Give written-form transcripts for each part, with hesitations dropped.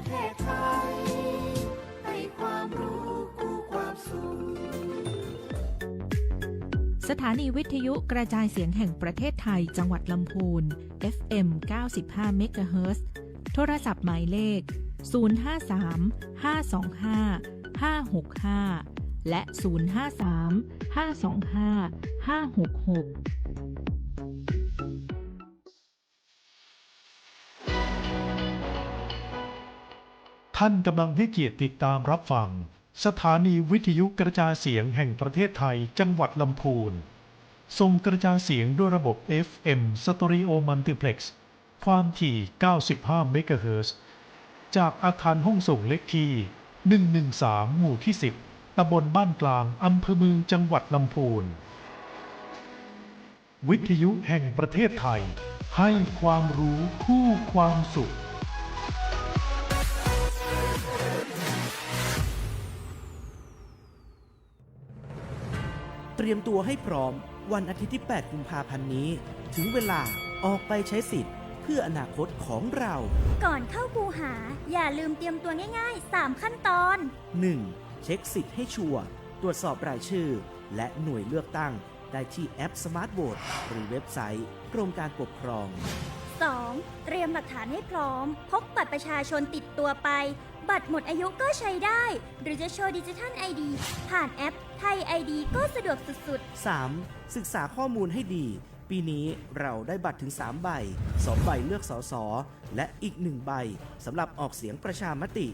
ประเทศไทยให้ความรู้คู่ความสุขสถานีวิทยุกระจายเสียงแห่งประเทศไทยจังหวัดลำพูน FM 95 เมกะเฮิรตซ์โทรศัพท์หมายเลข 053 525 565 และ 053 525 566ท่านกำลังให้เกียรติติดตามรับฟังสถานีวิทยุกระจายเสียงแห่งประเทศไทยจังหวัดลำพูนส่งกระจายเสียงด้วยระบบ FM Stereo Multiplex ความถี่ 95 เมกะเฮิรตซ์จากอาคารห้องส่งเลขที่ 113 หมู่ที่ 10 ตำบลบ้านกลางอำเภอเมืองจังหวัดลำพูนวิทยุแห่งประเทศไทยให้ความรู้คู่ความสุขเตรียมตัวให้พร้อมวันอาทิตย์ที่ 8 กุมภาพันธ์นี้ถึงเวลาออกไปใช้สิทธิ์เพื่ออนาคตของเรา ก่อนเข้าคูหาอย่าลืมเตรียมตัวง่ายๆ 3 ขั้นตอน 1. เช็คสิทธิ์ให้ชัวร์ตรวจสอบรายชื่อและหน่วยเลือกตั้งได้ที่แอป Smart Vote หรือเว็บไซต์กรมการปกครอง 2. เตรียมหลักฐานให้พร้อมพกบัตรประชาชนติดตัวไปบัตรหมดอายุก็ใช้ได้หรือจะโชว์ดิจิทัล ID ผ่านแอปไทย ID ก็สะดวกสุดๆ 3. ศึกษาข้อมูลให้ดีปีนี้เราได้บัตรถึง3ใบ2ใบเลือกสสและอีก1ใบสำหรับออกเสียงประชามติ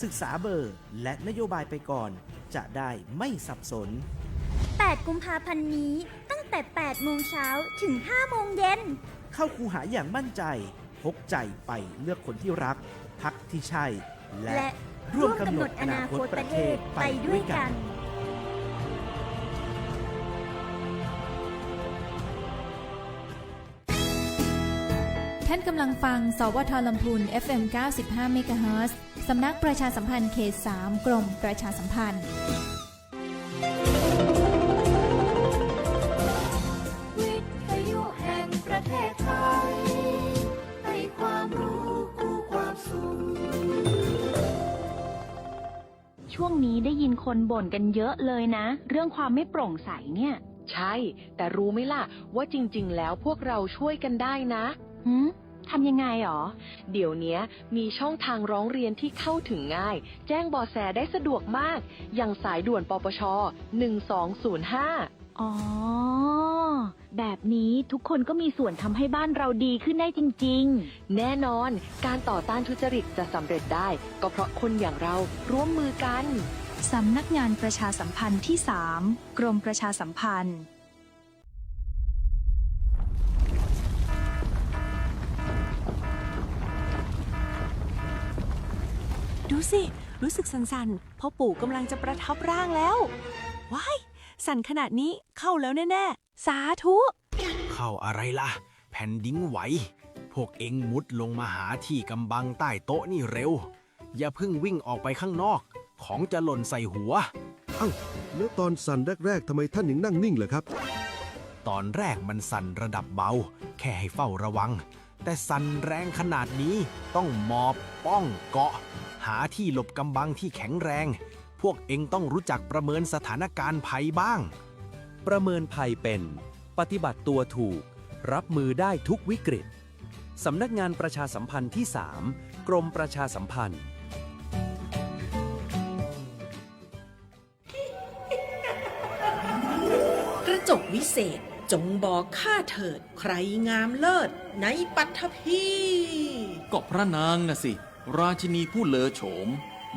ศึกษาเบอร์และนโยบายไปก่อนจะได้ไม่สับสน8 กุมภาพันธ์นี้ตั้งแต่ 8 โมงเช้าถึง 5 โมงเย็นเข้าคูหาอย่างมั่นใจพกใจไปเลือกคนที่รักพรรคที่ใช่และร่วมกำหนดอนาคตประเทศไปด้วยกันท่านกำลังฟังสวทลำพูน FM 95 เมกะเฮิรตซ์สำนักประชาสัมพันธ์เขต 3 กรมประชาสัมพันธ์วิทยุแห่งประเทศไทยให้ความรู้คู่ความสุขช่วงนี้ได้ยินคนบ่นกันเยอะเลยนะเรื่องความไม่โปร่งใสเนี่ยใช่แต่รู้ไหมล่ะว่าจริงๆแล้วพวกเราช่วยกันได้นะทำยังไงหรอเดี๋ยวนี้มีช่องทางร้องเรียนที่เข้าถึงง่ายแจ้งเบาะแสได้สะดวกมากอย่างสายด่วนปปช1205อ๋อแบบนี้ทุกคนก็มีส่วนทำให้บ้านเราดีขึ้นได้จริงๆแน่นอนการต่อต้านทุจริตจะสำเร็จได้ก็เพราะคนอย่างเราร่วมมือกันสำนักงานประชาสัมพันธ์ที่ 3 กรมประชาสัมพันธ์ดูสิรู้สึกสั่นๆพ่อปู่กำลังจะประทับร่างแล้วว้ายสั่นขนาดนี้เข้าแล้วแน่ๆสาธุเข้าอะไรล่ะแผ่นดินไหวพวกเอ็งมุดลงมาหาที่กำบังใต้โต๊ะนี่เร็วอย่าเพิ่งวิ่งออกไปข้างนอกของจะหล่นใส่หัวแล้วตอนสั่นแรกๆทำไมท่านยังนั่งนิ่งเหรอครับตอนแรกมันสั่นระดับเบาแค่ให้เฝ้าระวังแต่สั่นแรงขนาดนี้ต้องหมอบป้องเกาะหาที่หลบกำบังที่แข็งแรงพวกเอ็งต้องรู้จักประเมินสถานการณ์ภัยบ้างประเมินภัยเป็นปฏิบัติตัวถูกรับมือได้ทุกวิกฤตสำนักงานประชาสัมพันธ์ที่ 3 กรมประชาสัมพันธ์กระจกวิเศษจงบอกข้าเถิดใครงามเลิศในปัทภีก็พระนางน่ะสิราชินีผู้เลอโฉม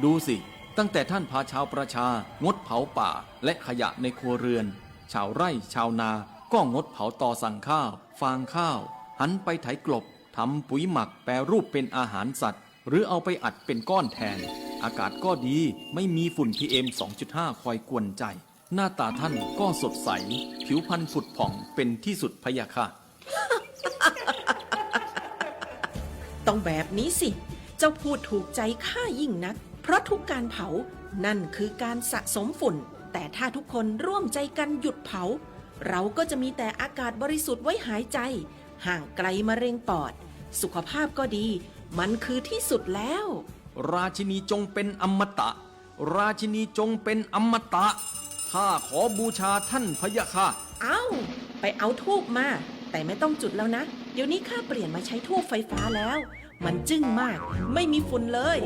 ดูสิตั้งแต่ท่านพาชาวประชางดเผาป่าและขยะในครัวเรือนชาวไร่ชาวนาก็งดเผาตอสั่งข้าวฟางข้าวหันไปไถกลบทำปุ๋ยหมักแปรรูปเป็นอาหารสัตว์หรือเอาไปอัดเป็นก้อนแทนอากาศก็ดีไม่มีฝุ่น PM 2.5 คอยกวนใจหน้าตาท่านก็สดใสผิวพรรณผุดผ่องเป็นที่สุดพะยะค่ะ ต้องแบบนี้สิเจ้าพูดถูกใจข้ายิ่งนักเพราะทุกการเผานั่นคือการสะสมฝุ่นแต่ถ้าทุกคนร่วมใจกันหยุดเผาเราก็จะมีแต่อากาศบริสุทธิ์ไว้หายใจห่างไกลมะเร็งปอดสุขภาพก็ดีมันคือที่สุดแล้ว ราชินีจงเป็นอมตะราชินีจงเป็นอมตะข้าขอบูชาท่านพะยะค่ะเอ้าไปเอาธูปมาแต่ไม่ต้องจุดแล้วนะเดี๋ยวนี้ข้าเปลี่ยนมาใช้ธูปไฟฟ้าแล้ว มันจึ้งมากไม่มีฝุ่นเลย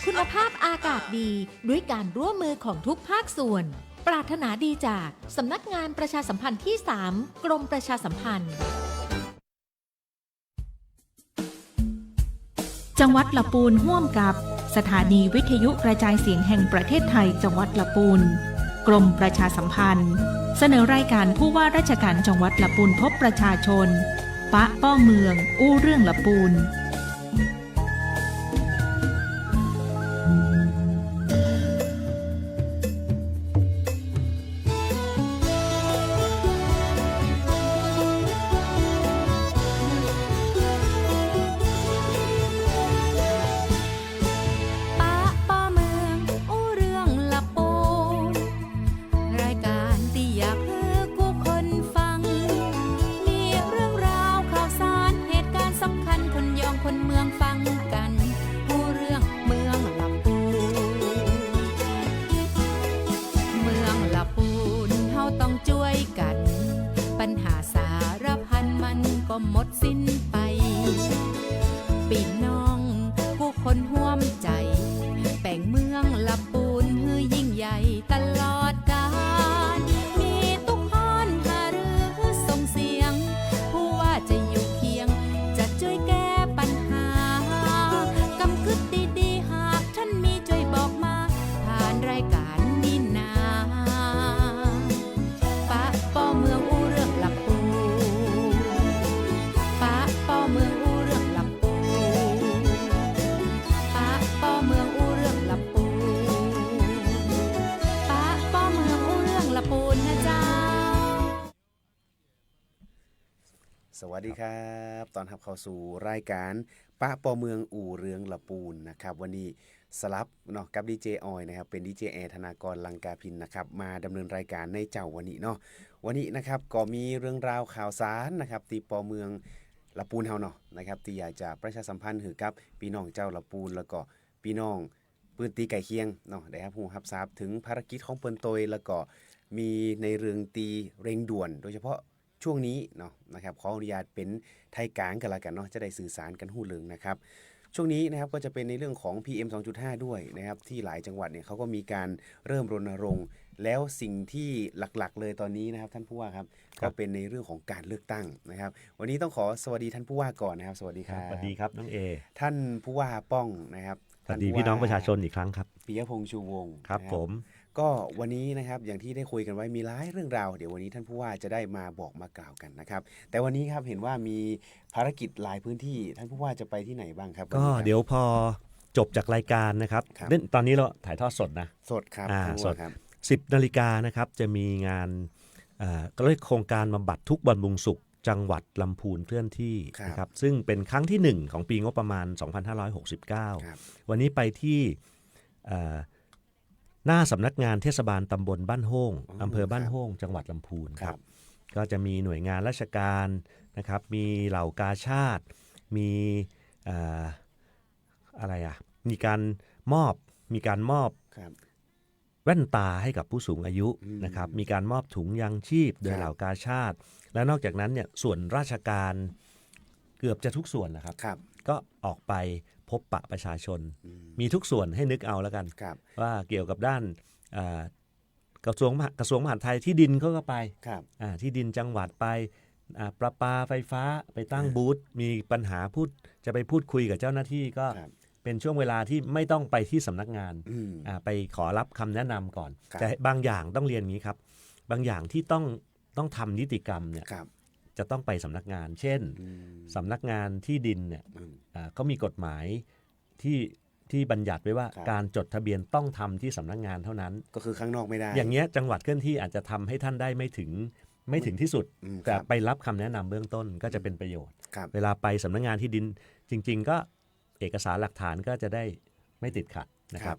คุณภาพอากาศดีด้วยการร่วมมือของทุกภาคส่วนปรารถนาดีจากสำนักงานประชาสัมพันธ์ที่ 3 กรมประชาสัมพันธ์จังหวัดละปูนร่วมกับสถานีวิทยุกระจายเสียงแห่งประเทศไทยจังหวัดละปูนกรมประชาสัมพันธ์เสนอรายการผู้ว่าราชการจังหวัดละปูนพบประชาชนปะป้อเมืองอู้เรื่องละปูนหมดสิ้นไปปีน้องผู้คนห่วมใจแป่งเมืองละปูนฮือยิ่งใหญ่ตลอดกาลมีทุกพรหารือส่งเสียงผู้ว่าจะอยู่เคียงจะช่วยแก้ปัญหากำกึดดีๆหากท่านมีช่วยบอกมาผ่านรายการนี้นาปะป้อเมืองอู้เรื่องละปูเมืองอู้เรื่องลำปูปะป้อเมืองอู้เรื่องลำปูปะป้อเมืองอู้เรื่องลำปูนะเจ้าสวัสดีครับตอนรับเข้าสู่รายการปะป้อเมืองอู่เรืองละปูนนะครับวันนี้สลับเนาะกับดีเจออยนะครับเป็นดีเจแอร์ธนากรลังกาพินนะครับมาดำเนินรายการในเจ้าวันนี้เนาะวันนี้นะครับก็มีเรื่องราวข่าวสารนะครับตีป้อเมืองละปูนเฮาเนาะนะครับที่อยากจะประชาสัมพันธ์ให้กับพี่น้องเจ้าละปูนแล้วก็พี่น้องปืนตีไก่เคียงเนาะได้รับรู้รับทราบถึงภารกิจของเปิ้นตยแล้วก็มีในเรื่องตีเร่งด่วนโดยเฉพาะช่วงนี้เนาะนะครับขออนุญาตเป็นไทยกลางกันละกันเนาะจะได้สื่อสารกันฮู้เรื่องนะครับช่วงนี้นะครับก็จะเป็นในเรื่องของ PM 2.5 ด้วยนะครับที่หลายจังหวัดเนี่ยเขาก็มีการเริ่มรณรงค์แล้วสิ่งที่หลักๆเลยตอนนี้นะครับท่านผู้ว่าครับก็เป็นในเรื่องของการเลือกตั้งนะครับวันนี้ต้องขอสวัสดีท่านผู้ว่าก่อนนะครับสวัสดีครับสวัสดีครับน้องเอท่านผู้ว่าป้องนะครับสวัสดีพี่น้องประชาชนอีกครั้งครับปิยพงษ์ชูวงศ์ครับผมก็วันนี้นะครับอย่างที่ได้คุยกันไว้มีหลายเรื่องราวเดี๋ยววันนี้ท่านผู้ว่าจะได้มาบอกมากล่าวกันนะครับแต่วันนี้ครับเห็นว่ามีภารกิจหลายพื้นที่ท่านผู้ว่าจะไปที่ไหนบ้างครับก็เดี๋ยวพอจบจากรายการนะครับตอนนี้เราถ่ายทอดสดนะสดครับสด10 นาฬิกานะครับจะมีงานก็เรียกโครงการบำบัดทุกข์บำรุงสุขจังหวัดลำพูนเคลื่อนที่นะครับซึ่งเป็นครั้งที่1ของปีงบประมาณ2569วันนี้ไปที่หน้าสำนักงานเทศบาลตำบลบ้านโฮ่งอำเภอบ้านโฮ่งจังหวัดลำพูนครับก็จะมีหน่วยงานราชการนะครับมีเหล่ากาชาติมีอะไรมีการมอบแว่นตาให้กับผู้สูงอายุนะครับมีการมอบถุงยางชีพโดยเหล่ากาชาติและนอกจากนั้นเนี่ยส่วนราชการเกือบจะทุกส่วนนะครับก็ออกไปพบปะประชาชนมีทุกส่วนให้นึกเอาแล้วกันว่าเกี่ยวกับด้านกระทรวงมหาดไทยที่ดินเขาก็ไปที่ดินจังหวัดไปประปาไฟฟ้าไปตั้งบูธมีปัญหาจะไปพูดคุยกับเจ้าหน้าที่ก็เป็นช่วงเวลาที่ไม่ต้องไปที่สำนักงานไปขอรับคำแนะนำก่อนแต่บางอย่างต้องเรียนอย่างนี้ครับบางอย่างที่ต้องทำนิติกรรมเนี่ยจะต้องไปสำนักงานเช่นสำนักงานที่ดินเนี่ยก็มีกฎหมายที่บัญญัติไว้ว่าการจดทะเบียนต้องทำที่สำนักงานเท่านั้นก็คือข้างนอกไม่ได้อย่างเงี้ยจังหวัดเคลื่อนที่อาจจะทำให้ท่านได้ไม่ถึงที่สุดแต่ไปรับคำแนะนำเบื้องต้นก็จะเป็นประโยชน์เวลาไปสำนักงานที่ดินจริงๆก็เอกสารหลักฐานก็จะได้ไม่ติดขัดนะครับ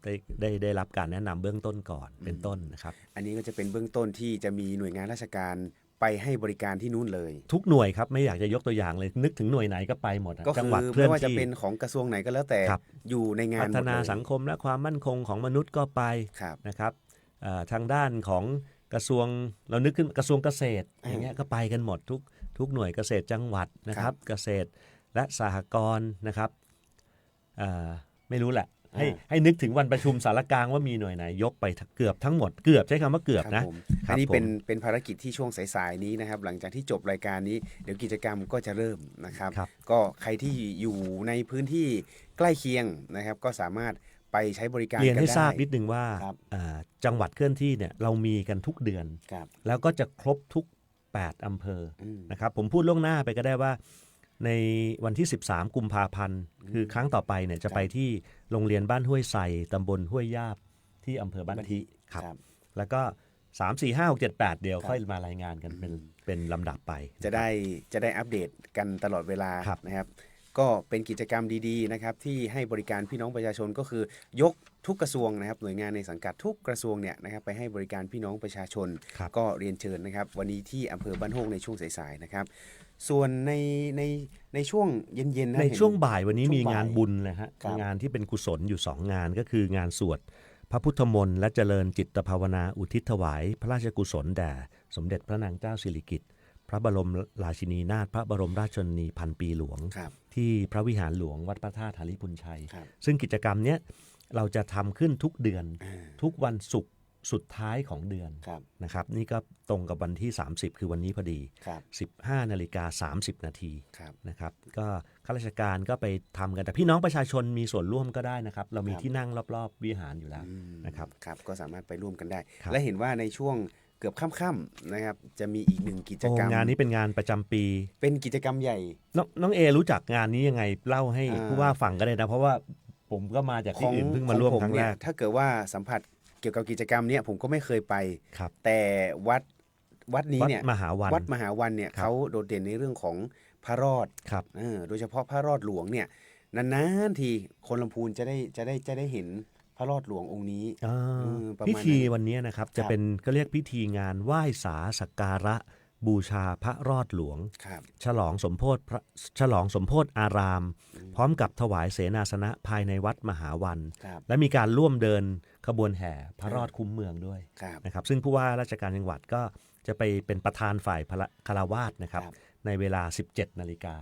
ได้รับการแนะนำเบื้องต้นก่อนเป็นต้นนะครับอันนี้ก็จะเป็นเบื้องต้นที่จะมีหน่วยงานราชการ ไปให้บริการที่นู่นเลยทุกหน่วยครับไม่อยากจะยกตัวอย่างเลยนึกถึงหน่วยไหนก็ไปหมด ก็ จั คื หวัด อ เคลื่อน ไม่ว่าจะ ที่ เป็นของกระทรวงไหนก็แล้วแต่อยู่ในงาน พัฒนา หมดเลย สังคมและความมั่นคงของมนุษย์ก็ไปนะครับทางด้านของกระทรวงเรานึกขึ้นกระทรวงเกษตรอย่างเงี้ยก็ไปกันหมดทุกหน่วยเกษตรจังหวัดนะครับเกษตรและสหกรณ์นะครับไม่รู้แหละให้นึกถึงวันประชุมสารกลางว่ามีหน่วยไหนยกไปเกือบทั้งหมดเกือบใช้คำว่าเกือบนะ อันนี้เป็นภารกิจที่ช่วงสายๆนี้นะครับหลังจากที่จบรายการนี้เดี๋ยวกิจกรรมก็จะเริ่มนะครับก็ใครที่อยู่ในพื้นที่ใกล้เคียงนะครับก็สามารถไปใช้บริการกันได้ เรียนให้ทราบนิดนึงว่าจังหวัดเคลื่อนที่เนี่ยเรามีกันทุกเดือนแล้วก็จะครบทุก8อำเภอนะครับผมพูดล่วงหน้าไปก็ได้ว่าในวันที่13กุมภาพันธ์คือครั้งต่อไปเนี่ยจะไปที่โรงเรียนบ้านห้วยไซตำบลห้วยยาบที่อำเภอบ้านทิครับแล้วก็3 4 5 6 7 8เดี๋ยวค่อยมารายงานกันเป็นลำดับไปจะได้อัปเดตกันตลอดเวลานะครับก็เป็นกิจกรรมดีๆนะครับที่ให้บริการพี่น้องประชาชนก็คือยกทุกกระทรวงนะครับหน่วยงานในสังกัดทุกกระทรวงเนี่ยนะครับไปให้บริการพี่น้องประชาชนก็เรียนเชิญนะครับวันนี้ที่อำเภอบ้านโฮงในช่วงสายๆนะครับส่วนในช่วงเย็นๆในช่วงบ่ายวันนี้มีงานบุญนะฮะงานที่เป็นกุศลอยู่2งานก็คืองานสวดพระพุทธมนต์และเจริญจิตภาวนาอุทิศถวายพระราชกุศลแด่สมเด็จพระนางเจ้าสิริกิติ์พระบรมราชินีนาถพระบรมราชชนนีพันปีหลวงที่พระวิหารหลวงวัดพระธาตุหาริพุนชัยซึ่งกิจกรรมนี้เราจะทำขึ้นทุกเดือนทุกวันศุกร์สุดท้ายของเดือนนะครับนี่ก็ตรงกับวันที่30คือวันนี้พอดี 15:30 นาทีนะครับก็ข้าราชการก็ไปทำกันแต่พี่น้องประชาชนมีส่วนร่วมก็ได้นะครับเรามีที่นั่งรอบๆวิหารอยู่แล้วนะครับก็สามารถไปร่วมกันได้และเห็นว่าในช่วงเกือบค่ำๆนะครับจะมีอีกหนึ่งกิจกรรมงานนี้เป็นงานประจำปีเป็นกิจกรรมใหญ่น้องเอรู้จักงานนี้ยังไงเล่าให้ผู้ว่าฟังก็ได้นะเพราะว่าผมก็มาจากที่อื่นเพิ่งมาร่วมครั้งแรกถ้าเกิดว่าสัมผัสเกี่ยวกับกิจกรรมเนี้ยผมก็ไม่เคยไปแต่วัดนี้เนี่ยวัดมหาวันเนี่ยเขาโดดเด่นในเรื่องของพระรอดโดยเฉพาะพระรอดหลวงเนี่ยนานๆทีคนลำพูนจะได้เห็นพระรอดหลวงองค์นี้พิธีวันนี้นะครับจะเป็นก็เรียกพิธีงานไหว้สาสักการะบูชาพระรอดหลวงฉลองสมโภชอารามพร้อมกับถวายเสนาสนะภายในวัดมหาวันและมีการร่วมเดินขบวนแห่พระรอดคุ้มเมืองด้วยนะครับซึ่งผู้ว่าราชการจังหวัดก็จะไปเป็นประธานฝ่ายคฤหัสถ์นะครับในเวลา 17 นาฬิกา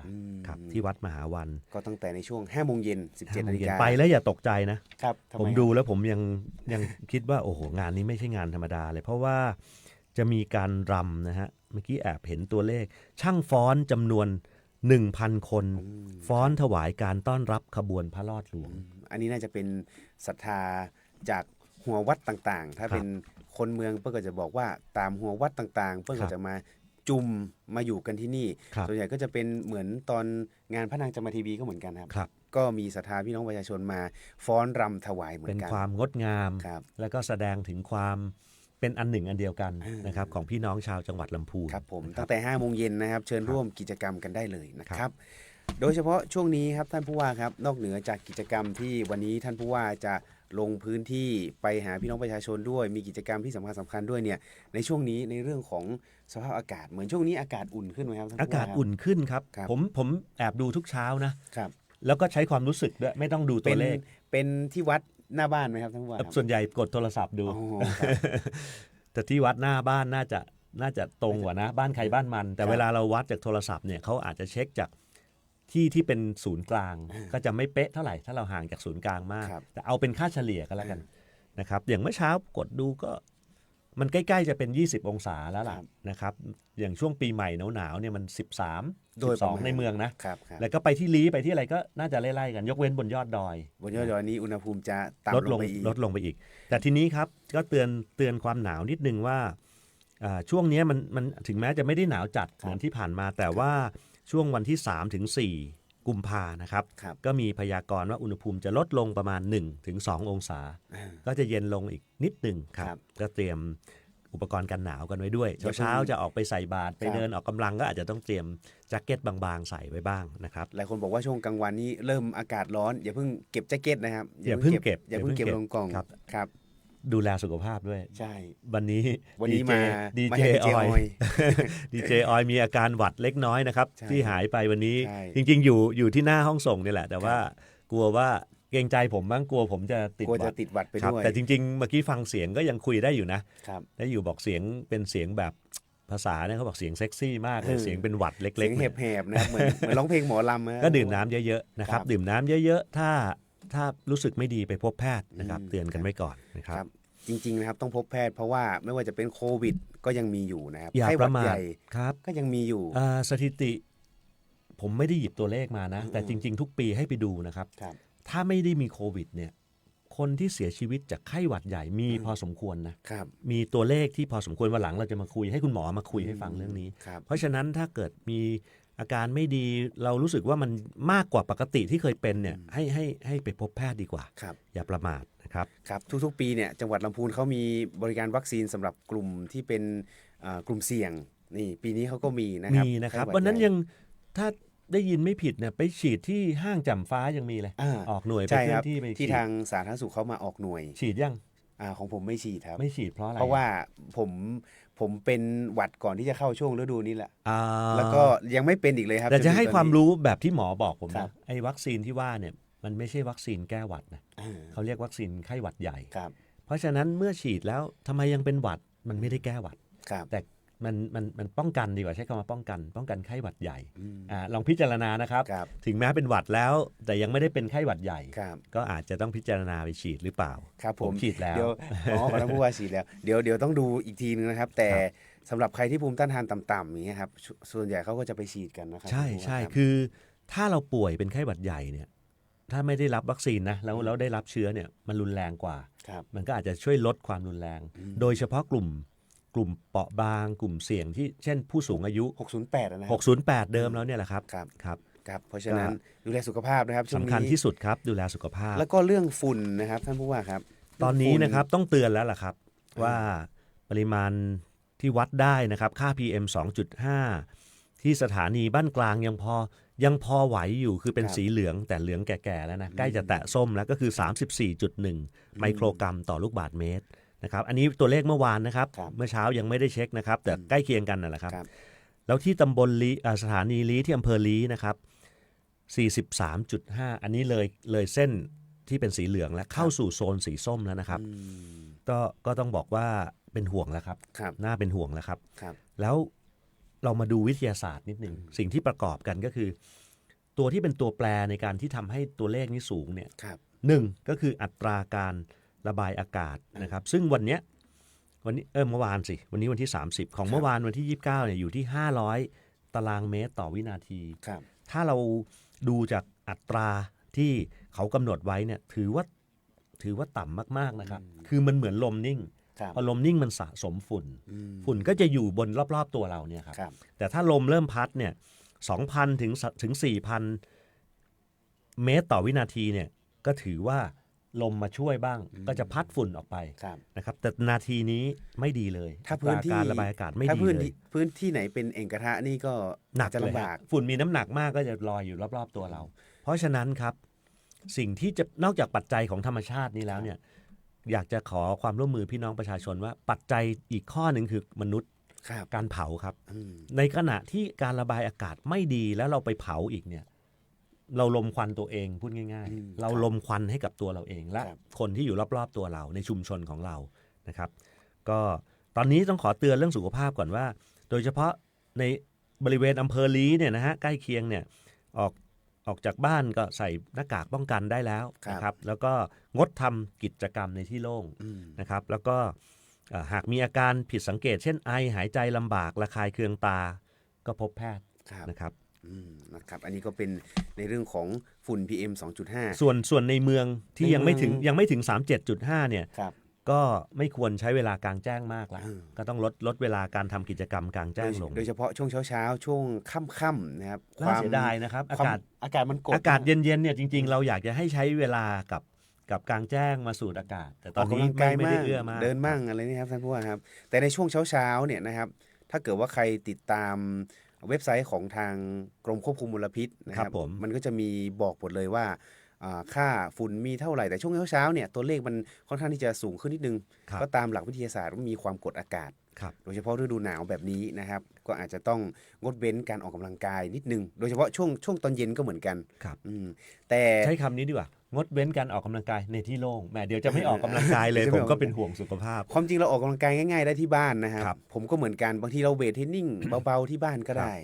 ครับที่วัดมหาวันก็ตั้งแต่ในช่วง 5 โมงเย็น 17 นาฬิกาไปแล้วอย่าตกใจนะครับผมดูแล้วผมยังคิดว่าโอ้โหงานนี้ไม่ใช่งานธรรมดาเลยเพราะว่าจะมีการรำนะฮะเมื่อกี้แอบเห็นตัวเลขช่างฟ้อนจำนวน 1,000 คนฟ้อนถวายการต้อนรับขบวนพระรอดหลวงอันนี้น่าจะเป็นศรัทธาจากหัววัดต่างๆถ้าเป็นคนเมืองเพื่อก็จะบอกว่าตามหัววัดต่างๆเพื่อก็จะมาจุ่มมาอยู่กันที่นี่ส่วนใหญ่ก็จะเป็นเหมือนตอนงานพระนางจามทีวีก็เหมือนกันครับก็มีศรัทธาพี่น้องประชาชนมาฟ้อนรำถวายเหมือนกันเป็นความงดงามแล้วก็แสดงถึงความเป็นอันหนึ่งอันเดียวกันนะครับของพี่น้องชาวจังหวัดลำพูนครับผมตั้งแต่ 5 โมงเย็นนะครับเชิญร่วมกิจกรรมกันได้เลยนะครับโดยเฉพาะช่วงนี้ครับท่านผู้ว่าครับนอกเหนือจากกิจกรรมที่วันนี้ท่านผู้ว่าจะลงพื้นที่ไปหาพี่น้องประชาชนด้วยมีกิจกรรมที่สำคัญด้วยเนี่ยในช่วงนี้ในเรื่องของสภาพอากาศเหมือนช่วงนี้อากาศอุ่นขึ้นไหมครับอากาศอุ่นขึ้นครับผมแอบดูทุกเช้านะครับแล้วก็ใช้ความรู้สึกด้วยไม่ต้องดูตัวเลขเป็นที่วัดหน้าบ้านไหมครับท่านผู้ว่าส่วนใหญ่กดโทรศัพท์ดูแต่ที่วัดหน้าบ้านน่าจะตรงกว่านะบ้านใครบ้านมันแต่เวลาเราวัดจากโทรศัพท์เนี่ยเขาอาจจะเช็คจากที่เป็นศูนย์กลางก็จะไม่เป๊ะเท่าไหร่ถ้าเราห่างจากศูนย์กลางมากแต่เอาเป็นค่าเฉลี่ยก็แล้วกันนะครับอย่างเมื่อเช้ากดดูก็มันใกล้ๆจะเป็น20องศาแล้วล่ะนะครับอย่างช่วงปีใหม่หนาวๆเนี่ยมัน13-12ในเมืองนะแล้วก็ไปที่ลี้ไปที่อะไรก็น่าจะไล่ๆกันยกเว้นบนยอดดอยนี้อุณหภูมิจะต่ำลงไปอีกแต่ทีนี้ครับก็เตือนความหนาวนิดนึงว่าช่วงนี้มันถึงแม้จะไม่ได้หนาวจัดเหมือนที่ผ่านมาแต่ว่าช่วงวันที่3 ถึง 4 กุมภานะครับก็มีพยากรณ์ว่าอุณหภูมิจะลดลงประมาณ 1-2 องศาก็จะเย็นลงอีกนิดหนึ่งครับก็เตรียมอุปกรณ์กันหนาวกันไว้ด้วยเช้าจะออกไปใส่บาตรไปเดินออกกำลังก็อาจจะต้องเตรียมแจ็คเก็ตบางๆใส่ไว้บ้างนะครับหลายคนบอกว่าช่วงกลางวันนี้เริ่มอากาศร้อนอย่าเพิ่งเก็บแจ็คเก็ตนะครับอย่าเพิ่งเก็บลงกล่องครับ ดูแลสุขภาพด้วย ใช่ วันนี้ มา ดี มา เจ ให้ ออย ดีเจออยมีอาการหวัดเล็กน้อยนะครับ ใช่ ที่หายไปวันนี้ ใช่ จริงๆอยู่ที่หน้าห้องส่งนี่แหละ แต่ว่ากลัวว่าเกรงใจผมบ้างกลัวผมจะติด กลัว หวั จะ ด ติดหวัดไป ครับ ด้วย แต่จริงๆเมื่อกี้ฟังเสียงก็ยังคุยได้อยู่นะครับ ได้อยู่บอกเสียงเป็นเสียงแบบภาษาเนี่ยเขาบอกเสียงเซ็กซี่มากเลยเสียงเป็นหวัดเล็กๆ เสียงแหบๆนะครับเหมือนร้องเพลงหมอลำนะ ก็ดื่มน้ำเยอะๆนะครับ ครับ ดื่มน้ำเยอะๆถ้ารู้สึกไม่ดีไปพบแพทย์นะครับเตือนกันไว้ก่อนนะครับ จริงๆนะครับต้องพบแพทย์เพราะว่าไม่ว่าจะเป็นโควิดก็ยังมีอยู่นะครับ อย่า ไข้ห ป วั ระ ด มา ให ท ญ่ ครับ ก็ยังมีอยู่ สถิติผมไม่ได้หยิบตัวเลขมานะ แต่จริงๆ ทุกปีให้ไปดูนะครับ ถ้าไม่ได้มีโควิดเนี่ยคนที่เสียชีวิตจากไข้หวัดใหญ่มีพอสมควรนะครับมีตัวเลขที่พอสมควรวันหลังเราจะมาคุยให้คุณหมอมาคุยให้ฟังเรื่องนี้ เพราะฉะนั้นถ้าเกิดมีอาการไม่ดีเรารู้สึกว่ามันมากกว่าปกติที่เคยเป็นเนี่ยให้ไปพบแพทย์ดีกว่าอย่าประมาทนะครับ ครับทุกๆปีเนี่ยจังหวัดลำพูนเขามีบริการวัคซีนสำหรับกลุ่มที่เป็นกลุ่มเสี่ยงนี่ปีนี้เขาก็มีนะครับ มีนะครับ ไข้หด วันนั้น ใหญ่ ยังถ้าได้ยินไม่ผิดเนี่ยไปฉีดที่ห้างแจ่มฟ้ายังมีเลยออกหน่วยไป ใช่ เคลื่ ค อ รับ นที่ไป ที่ ฉีด ทางสาธารณสุขเขามาออกหน่วย ฉีดยัง ของผมไม่ฉีดครับ ไม่ฉีดเพราะอะไร เพราะว่าผมเป็นหวัดก่อนที่จะเข้าช่วงฤดูนี้แหละ า แล้วก็ยังไม่เป็นอีกเลยครับ แต่จะให้ นถึงตอนนี้ ความรู้แบบที่หมอบอกผม ครั นะ บ ไอ้วัคซีนที่ว่าเนี่ยมันไม่ใช่วัคซีนแก้หวัดนะเขาเรียกวัคซีนไข้หวัดใหญ่ เพราะฉะนั้นเมื่อฉีดแล้วทำไมยังเป็นหวัดมันไม่ได้แก้หวัด แต่มันป้องกันดีกว่าใช้คำว่าป้องกันไข้หวัดใหญ่ลองพิจารณานะครับ ถึงแม้เป็นหวัดแล้ว แต่ยังไม่ได้เป็นไข้หวัดใหญ่ ก็อาจจะต้องพิจารณาไปฉีดหรือเปล่า ครับผม ฉีดแล้ว เดี๋ยวขอต้องพูดว่าฉีดแล้วเดี๋ยวต้องดูอีกทีนึงนะครับ แต่สำหรับใครที่ภูมิต้านทานต่ำๆอย่างเงี้ยครับส่วนใหญ่เขาก็จะไปฉีดกันนะครั ใช่คือถ้าเราป่วยเป็นไข้หวัดใหญ่เนี่ยถ้าไม่ได้รับวัคซีนนะแล้วได้รับเชื้อเนี่ยมันรุนแรงกว่า มันก็อาจจะช่วยลดความรุนแรง โดยเฉพาะกลุ่มเปราะบางกลุ่มเสี่ยงที่เช่นผู้สูงอายุ608นะครับ608เดิมแล้วเนี่ยแหละครับครับ เพราะฉะนั้นดูแลสุขภาพนะครับช่วงนี้ สำคัญที่สุดครับดูแลสุขภาพ แล้วก็เรื่องฝุ่นนะครับท่านผู้ว่าครับ ตอนนี้นะครับต้องเตือนแล้วล่ะครับว่าปริมาณที่วัดได้นะครับค่า PM 2.5 ที่สถานีบ้านกลางยังพอไหวอยู่คือเป็นสีเหลืองแต่เหลืองแก่ๆแล้วนะใกล้จะแตะส้มแล้วก็คือ 34.1 ไมโครกรัมต่อลูกบาศก์เมตรนะครับอันนี้ตัวเลขเมื่อวานนะครับเมื่อเช้ายังไม่ได้เช็คนะครับแต่ใกล้เคียงกันนั่นแหละครับแล้วที่ตำบลสถานีลี้ที่อำเภอลี้นะครับ 43.5 อันนี้เลยเส้นที่เป็นสีเหลืองแล้วเข้าสู่โซนสีส้มแล้วนะครับก็ต้องบอกว่าเป็นห่วงแล้วครับน่าเป็นห่วงแล้วครับแล้วเรามาดูวิทยาศาสตร์นิดหนึ่งสิ่งที่ประกอบกันก็คือตัวที่เป็นตัวแปรในการที่ทำให้ตัวเลขนี้สูงเนี่ยหนึ่งก็คืออัตราการระบายอากาศนะครับซึ่งวันนี้เมื่อวานสิวันนี้วันที่30ของเมื่อวานวันที่29เนี่ยอยู่ที่500ตารางเมตรต่อวินาทีถ้าเราดูจากอัตราที่เขากำหนดไว้เนี่ยถือว่าต่ำมากๆนะครับคือมันเหมือนลมนิ่งพอลมนิ่งมันสะสมฝุ่นก็จะอยู่บนรอบๆตัวเราเนี่ยครับแต่ถ้าลมเริ่มพัดเนี่ย 2,000 ถึง 4,000 เมตรต่อวินาทีเนี่ยก็ถือว่าลมมาช่วยบ้างก็จะพัดฝุ่นออกไปนะครับแต่นาทีนี้ไม่ดีเลยถ้าพื้นที่การระบายอากาศไม่ดีเลยพื้นที่ไหนเป็นเอ่งกระทะนี่ก็หนัก จะลำบาก ฝุ่นมีน้ำหนักมากก็จะลอยอยู่รอบๆตัวเราเพราะฉะนั้นครับสิ่งที่จะนอกจากปัจจัยของธรรมชาตินี้แล้วเนี่ยอยากจะขอความร่วมมือพี่น้องประชาชนว่าปัจจัยอีกข้อหนึ่งคือมนุษย์การเผาครับในขณะที่การระบายอากาศไม่ดีแล้วเราไปเผาอีกเนี่ยเราลมควันตัวเองพูดง่ายๆเราลมควันให้กับตัวเราเองและคนที่อยู่รอบๆตัวเราในชุมชนของเรานะครับก็ตอนนี้ต้องขอเตือนเรื่องสุขภาพก่อนว่าโดยเฉพาะในบริเวณอำเภอลี้เนี่ยนะฮะใกล้เคียงเนี่ยออกจากบ้านก็ใส่หน้ากากป้องกันได้แล้วนะครับแล้วก็งดทำกิจกรรมในที่โล่งนะครับแล้วก็หากมีอาการผิดสังเกตเช่นไอหายใจลำบากระคายเคืองตาก็พบแพทย์นะครับอันนี้ก็เป็นในเรื่องของฝุ่น PM 2.5 ส่วนในเมืองที่ยังไม่ถึง 37.5 เนี่ยก็ไม่ควรใช้เวลากลางแจ้งมากแล้วก็ต้องลดเวลาการทำกิจกรรมกลางแจ้งลงโดยเฉพาะช่วงเช้าช่วงค่ำๆนะครับน่าเสียดายนะครับอากาศมันกดอากาศเย็นๆเนี่ยจริงๆเราอยากจะให้ใช้เวลากับกลางแจ้งมาสูดอากาศแต่ตอนนี้ไม่ได้เอื้อมากเดินมั่งอะไรนี่ครับท่านผู้ว่าครับแต่ในช่วงเช้าเนี่ยนะครับถ้าเกิดว่าใครติดตามเว็บไซต์ของทางกรมควบคุมมลพิษนะครับมันก็จะมีบอกหมดเลยว่า ค่าฝุ่นมีเท่าไหร่แต่ช่วงเช้าๆเนี่ยตัวเลขมันค่อนข้างที่จะสูงขึ้นนิดนึงก็ตามหลักวิทยาศาสตร์ว่ามีความกดอากาศโดยเฉพาะฤดูหนาวแบบนี้นะครับก็อาจจะต้องงดเว้นการออกกำลังกายนิดนึงโดยเฉพาะช่วงตอนเย็นก็เหมือนกันแต่ใช้คำนี้ดีกว่างดเว้นการออกกำลังกายในที่โล่งแหมเดี๋ยวจะไม่ออกกำลังกายเลย ผมก็เป็นห่วงสุขภาพความจริงเราออกกำลังกายง่ายๆได้ที่บ้านนะครับผมก็เหมือนกันบางทีเราเวทเทรนนิ่งเบาๆที่บ้านก็ได้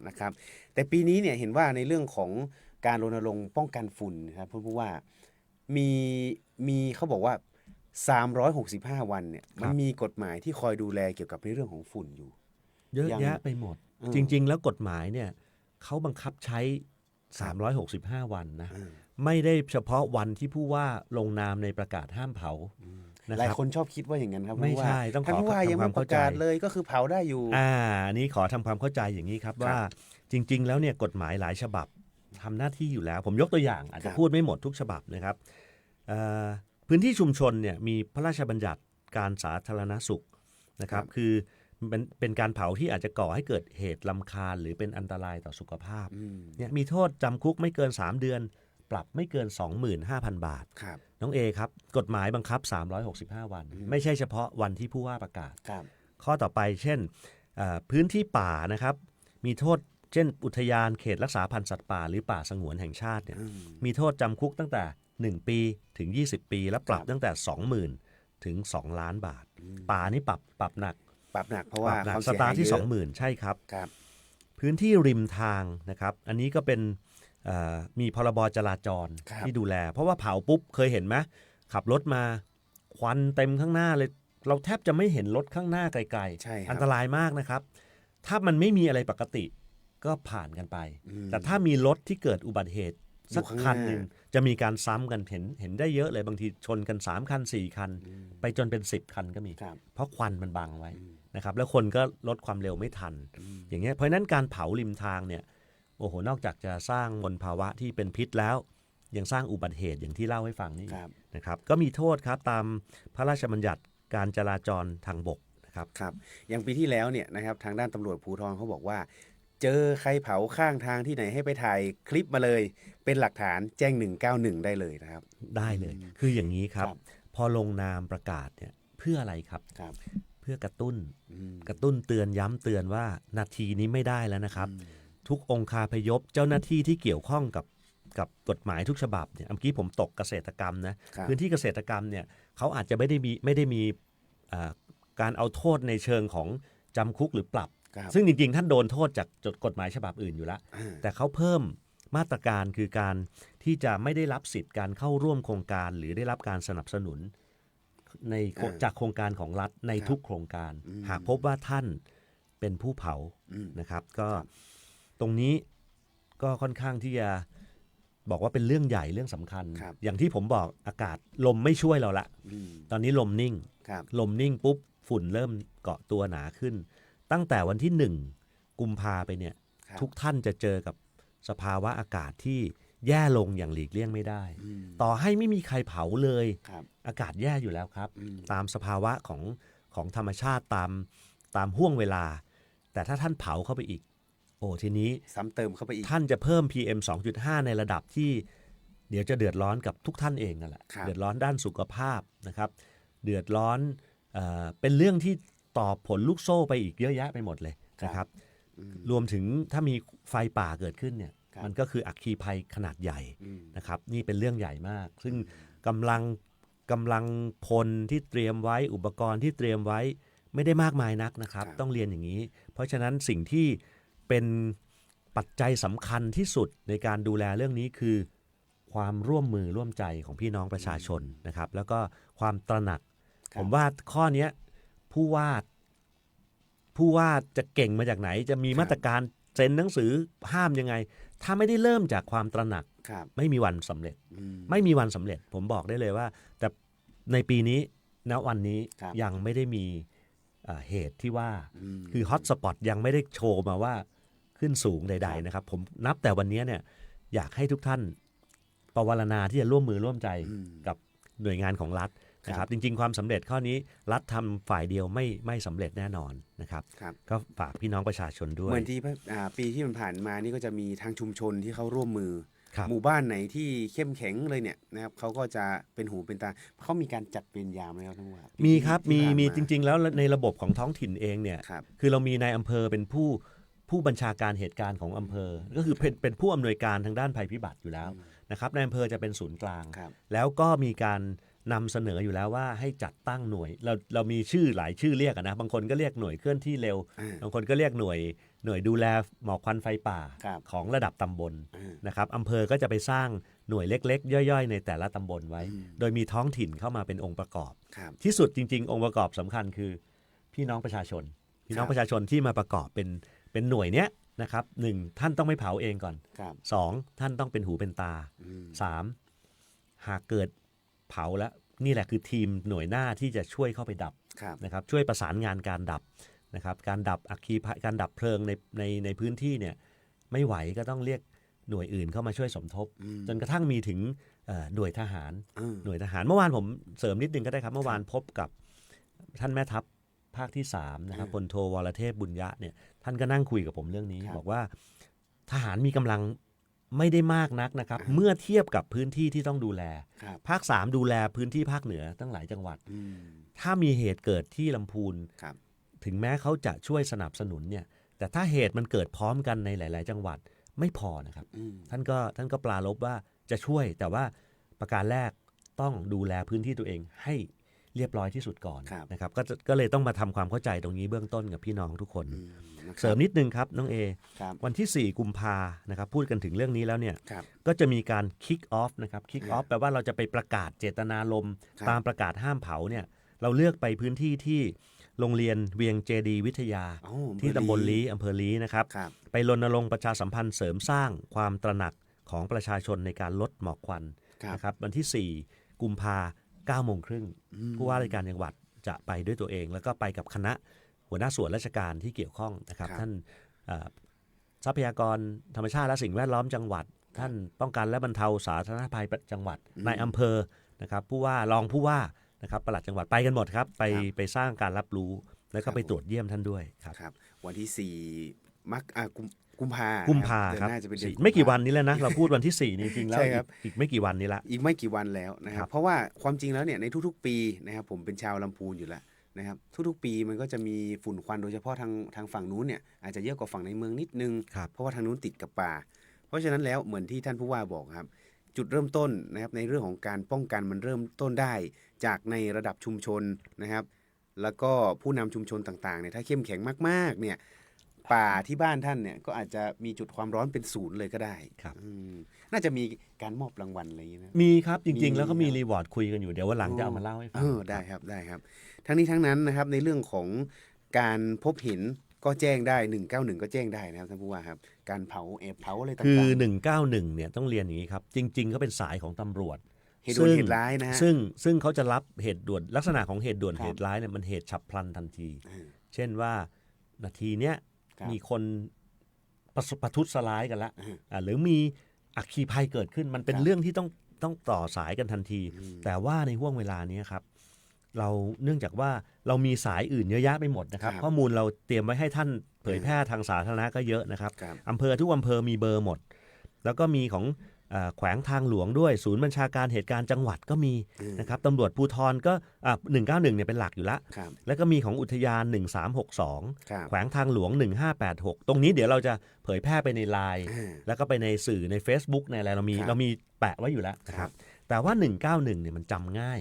นะครับแต่ปีนี้เนี่ยเห็นว่าในเรื่องของการรณรงค์ป้องกันฝุ่นนะครับเพราะว่ามีเขาบอกว่า365วันเนี่ยมันมีกฎหมายที่คอยดูแลเกี่ยวกับในเรื่องของฝุ่นอยู่เยอะแยะไปหมดจริงๆแล้วกฎหมายเนี่ยเขาบังคับใช้365วันนะไม่ได้เฉพาะวันที่ผู้ว่าลงนามในประกาศห้ามเผาหลายคนชอบคิดว่าอย่างนั้นครับไม่ใช่ต้องขอทำความเข้าใจเลยก็คือเผาได้อยู่อันนี้ขอทำความเข้าใจอย่างนี้ครับว่าจริงๆแล้วเนี่ยกฎหมายหลายฉบับทำหน้าที่อยู่แล้วผมยกตัวอย่างอาจจะพูดไม่หมดทุกฉบับนะครับพื้นที่ชุมชนเนี่ยมีพระราชบัญญัติการสาธารณสุขนะครับคือเป็นการเผาที่อาจจะก่อให้เกิดเหตุรำคาญหรือเป็นอันตรายต่อสุขภาพเนี่ยมีโทษจำคุกไม่เกิน3เดือนปรับไม่เกิน 25,000 บาทน้องเอครับกฎหมายบังคับ365วันไม่ใช่เฉพาะวันที่ผู้ว่าประกาศข้อต่อไปเช่นพื้นที่ป่านะครับมีโทษเช่นอุทยานเขตรักษาพันธุ์สัตว์ป่าหรือป่าสงวนแห่งชาติเนี่ยมีโทษจำคุกตั้งแต่1ปีถึง20ปีและปรับตั้งแต่ 20,000 ถึง 2 ล้านบาทป่านี่ปรับหนักเพราะว่าสตาร์ทที่ 20,000 ใช่ครับพื้นที่ริมทางนะครับอันนี้ก็เป็นมีพรบจราจรที่ดูแลเพราะว่าเผาปุ๊บเคยเห็นไหมขับรถมาควันเต็มข้างหน้าเลยเราแทบจะไม่เห็นรถข้างหน้าไกลๆอันตรายมากนะครับถ้ามันไม่มีอะไรปกติก็ผ่านกันไปแต่ถ้ามีรถที่เกิดอุบัติเหตุสักคันหนึ่งจะมีการซ้ำกันเห็นได้เยอะเลยบางทีชนกัน3คัน4คันไปจนเป็น10คันก็มีเพราะควันมันบังไว้นะครับแล้วคนก็ลดความเร็วไม่ทันอย่างเงี้ยเพราะนั้นการเผาริมทางเนี่ยโอ้โหนอกจากจะสร้างมลภาวะที่เป็นพิษแล้วยังสร้างอุบัติเหตุอย่างที่เล่าให้ฟังนี่นะครับก็มีโทษครับตามพระราชบัญญัติการจราจรทางบกนะครับอย่างปีที่แล้วเนี่ยนะครับทางด้านตำรวจภูธรเขาบอกว่าเจอใครเผาข้างทางที่ไหนให้ไปถ่ายคลิปมาเลยเป็นหลักฐานแจ้ง191ได้เลยนะครับได้เลยคืออย่างนี้ครับพอลงนามประกาศเนี่ยเพื่ออะไรครับเพื่อกระตุ้นเตือนย้ำเตือนว่านาทีนี้ไม่ได้แล้วนะครับทุกองคาพยพเจ้าหน้าที่ที่เกี่ยวข้องกับกฎหมายทุกฉบับเนี่ยเมื่อกี้ผมตกเกษตรกรรมนะพื้นที่เกษตรกรรมเนี่ยเขาอาจจะไม่ได้มีการเอาโทษในเชิงของจำคุกหรือปรับซึ่งจริงๆท่านโดนโทษจากกฎหมายฉบับอื่นอยู่แล้วแต่เขาเพิ่มมาตรการคือการที่จะไม่ได้รับสิทธิ์การเข้าร่วมโครงการหรือได้รับการสนับสนุนจากโครงการของรัฐในทุกโครงการหากพบว่าท่านเป็นผู้เผานะครับก็ตรงนี้ก็ค่อนข้างที่จะบอกว่าเป็นเรื่องใหญ่เรื่องสำคัญอย่างที่ผมบอกอากาศลมไม่ช่วยเราละตอนนี้ลมนิ่งปุ๊บฝุ่นเริ่มเกาะตัวหนาขึ้นตั้งแต่วันที่1กุมภาไปเนี่ยทุกท่านจะเจอกับสภาวะอากาศที่แย่ลงอย่างหลีกเลี่ยงไม่ได้ต่อให้ไม่มีใครเผาเลยอากาศแย่อยู่แล้วครับตามสภาวะของธรรมชาติตามห่วงเวลาแต่ถ้าท่านเผาเข้าไปอีกโอ้ทีนี้ซ้ำเติมเข้าไปอีกท่านจะเพิ่ม PM 2.5 ในระดับที่เดี๋ยวจะเดือดร้อนกับทุกท่านเองนั่นแหละเดือดร้อนด้านสุขภาพนะครับเดือดร้อนเป็นเรื่องที่ต่อผลลูกโซ่ไปอีกเยอะแยะไปหมดเลยนะครับรวมถึงถ้ามีไฟป่าเกิดขึ้นเนี่ยมันก็คืออัคคีภัยขนาดใหญ่นะครับนี่เป็นเรื่องใหญ่มากซึ่งกำลังพลที่เตรียมไว้อุปกรณ์ที่เตรียมไว้ไม่ได้มากมายนักนะครับต้องเรียนอย่างนี้เพราะฉะนั้นสิ่งที่เป็นปัจจัยสำคัญที่สุดในการดูแลเรื่องนี้คือความร่วมมือร่วมใจของพี่น้องประชาชนนะครับแล้วก็ความตระหนักผมว่าข้อนี้ผู้ว่าจะเก่งมาจากไหนจะมีมาตรการเซ็นหนังสือห้ามยังไงถ้าไม่ได้เริ่มจากความตระหนักไม่มีวันสำเร็จไม่มีวันสำเร็จผมบอกได้เลยว่าแต่ในปีนี้ณวันนี้ยังไม่ได้มีเหตุที่ว่าคือฮอตสปอตยังไม่ได้โชว์มาว่าขึ้นสูงใดๆนะครับผมนับแต่วันนี้เนี่ยอยากให้ทุกท่านปวารณาที่จะร่วมมือร่วมใจกับหน่วยงานของรัฐนะครับจริงๆความสำเร็จข้อนี้รัฐทำฝ่ายเดียวไม่สำเร็จแน่นอนนะครับก็ฝากพี่น้องประชาชนด้วยเหมือนที่ปีที่มันผ่านมานี่ก็จะมีทางชุมชนที่เขาร่วมมือ หมู่บ้านไหนที่เข้มแข็งเลยเนี่ยนะครับเขาก็จะเป็นหูเป็นตาเขามีการจัดเวรยามไหมครับท่านผู้ว่ามีครับมีจริงๆแล้วในระบบของท้องถิ่นเองเนี่ยคือเรามีนายอำเภอเป็นผู้บัญชาการเหตุการณ์ของอำเภอก็คือเป็นผู้อำนวยการทางด้านภัยพิบัติอยู่แล้วนะครับนายอำเภอจะเป็นศูนย์กลางแล้วก็มีการนำเสนออยู่แล้วว่าให้จัดตั้งหน่วยเรามีชื่อหลายชื่อเรียกนะบางคนก็เรียกหน่วยเคลื่อนที่เร็วบางคนก็เรียกหน่วยดูแลหมอกควันไฟป่าของระดับตำบลนะครับอำเภอก็จะไปสร้างหน่วยเล็กๆย่อยๆในแต่ละตำบลไว้โดยมีท้องถิ่นเข้ามาเป็นองค์ประกอบที่สุดจริงๆองค์ประกอบสำคัญคือพี่น้องประชาชนที่มาประกอบเป็นหน่วยเนี้ยนะครับ1ท่านต้องไม่เผาเองก่อน2ท่านต้องเป็นหูเป็นตา3หากเกิดเผาแล้วนี่แหละคือทีมหน่วยหน้าที่จะช่วยเข้าไปดับนะครับช่วยประสานงานการดับนะครับการดับอัคคีภัยการดับเพลิงในพื้นที่เนี่ยไม่ไหวก็ต้องเรียกหน่วยอื่นเข้ามาช่วยสมทบจนกระทั่งมีถึงหน่วยทหารเมื่อวานผมเสริมนิดนึงก็ได้ครับเมื่อวานพบกับท่านแม่ทัพภาคที่3นะครับพลโทวรเทพบุญยะเนี่ยท่านก็นั่งคุยกับผมเรื่องนี้บอกว่าทหารมีกำลังไม่ได้มากนักนะครับเมื่อเทียบกับพื้นที่ที่ต้องดูแลภาค3ดูแลพื้นที่ภาคเหนือตั้งหลายจังหวัดถ้ามีเหตุเกิดที่ลำพูนถึงแม้เขาจะช่วยสนับสนุนเนี่ยแต่ถ้าเหตุมันเกิดพร้อมกันในหลายๆจังหวัดไม่พอนะครับท่านก็ปรารภว่าจะช่วยแต่ว่าประการแรกต้องดูแลพื้นที่ตัวเองให้เรียบร้อยที่สุดก่อนนะครับก็เลยต้องมาทำความเข้าใจตรงนี้เบื้องต้นกับพี่น้องทุกคนเสริมนิดนึงครับน้องเอวันที่4 กุมภานะครับพูดกันถึงเรื่องนี้แล้วเนี่ยก็จะมีการ kick off นะครับ kick off แปลว่าเราจะไปประกาศเจตนารมณ์ตามประกาศห้ามเผาเนี่ยเราเลือกไปพื้นที่ที่โรงเรียนเวียงเจดีวิทยาที่ตำบลลี้อำเภอลี้นะครับไปรณรงค์ประชาสัมพันธ์เสริมสร้างความตระหนักของประชาชนในการลดหมอกควันนะครับวันที่4 กุมภา9 โมงครึ่งผู้ว่าราชการจังหวัดจะไปด้วยตัวเองแล้วก็ไปกับคณะหัวหน้าส่วนราชการที่เกี่ยวข้องนะครับท่านทรัพยากรธรรมชาติและสิ่งแวดล้อมจังหวัดท่านป้องกันและบรรเทาสาธารณภัยจังหวัดนายอำเภอนะครับผู้ว่ารองผู้ว่านะครับปลัดจังหวัดไปกันหมดครับไปสร้างการรับรู้แล้วก็ไปตรวจเยี่ยมท่านด้วยครับวันที่4 กุมภาครับไม่กี่วันนี้แล้วนะเราพูดวันที่4นี่จริงแล้วอีกไม่กี่วันนี้ละอีกไม่กี่วันแล้วนะครับเพราะว่าความจริงแล้วเนี่ยในทุกๆปีนะครับผมเป็นชาวลำพูนอยู่แล้วนะครับทุกๆปีมันก็จะมีฝุ่นควันโดยเฉพาะทางฝั่งนู้นเนี่ยอาจจะเยอะกว่าฝั่งในเมืองนิดนึงเพราะว่าทางนู้นติดกับป่าเพราะฉะนั้นแล้วเหมือนที่ท่านผู้ว่าบอกครับจุดเริ่มต้นนะครับในเรื่องของการป้องกันมันเริ่มต้นได้จากในระดับชุมชนนะครับแล้วก็ผู้นำชุมชนต่างๆเนี่ยถ้าเข้มแข็งมากๆเนี่ยป่าที่บ้านท่านเนี่ยก็อาจจะมีจุดความร้อนเป็นศูนย์เลยก็ได้ครับน่าจะมีการมอบรางวัลอะไรอย่างนี้นะมีครับจริงๆแล้วก็มีรีวอร์ดคุยกันอยู่เดี๋ยววันหลังจะเอามาเล่าให้ฟังได้ครับทั้งนี้ทั้งนั้นนะครับในเรื่องของการพบเห็นก็แจ้งได้191ก็แจ้งได้นะครับท่านผู้ว่าครับการเผาแอบเผาอะไรต่างๆคือ191เนี่ยต้องเรียนอย่างนี้ครับจริงๆก็เป็นสายของตำรวจเหตุด่วนเหตุร้ายนะฮะซึ่งเขาจะรับเหตุด่วนลักษณะของเหตุด่วนเหตุร้ายเนี่ยมันเหตุฉับพลันทันทีเช่นว่านาทีเนี้ยมีคนประทุษร้ายกันละหรือมีอัคคีภัยเกิดขึ้นมันเป็นเรื่องที่ต้องต่อสายกันทันทีแต่ว่าในห่วงเวลานี้ครับเราเนื่องจากว่าเรามีสายอื่นเยอะแยะไปหมดนะครับข้อมูลเราเตรียมไว้ให้ท่านเผยแพร่ทางสาธารณะก็เยอะนะครับอำเภอทุกอำเภอมีเบอร์หมดแล้วก็มีของแขวงทางหลวงด้วยศูนย์บัญชาการเหตุการณ์จังหวัดก็มีนะครับตำรวจภูธรก็191เนี่ยเป็นหลักอยู่แล้วแล้วก็มีของอุทยาน1362แขวงทางหลวง1586ตรงนี้เดี๋ยวเราจะเผยแพร่ไปใน LINE แล้วก็ไปในสื่อใน Facebook ในอะไรเรามีแปะไว้อยู่แล้วนะครับแต่ว่า191เนี่ยมันจำง่า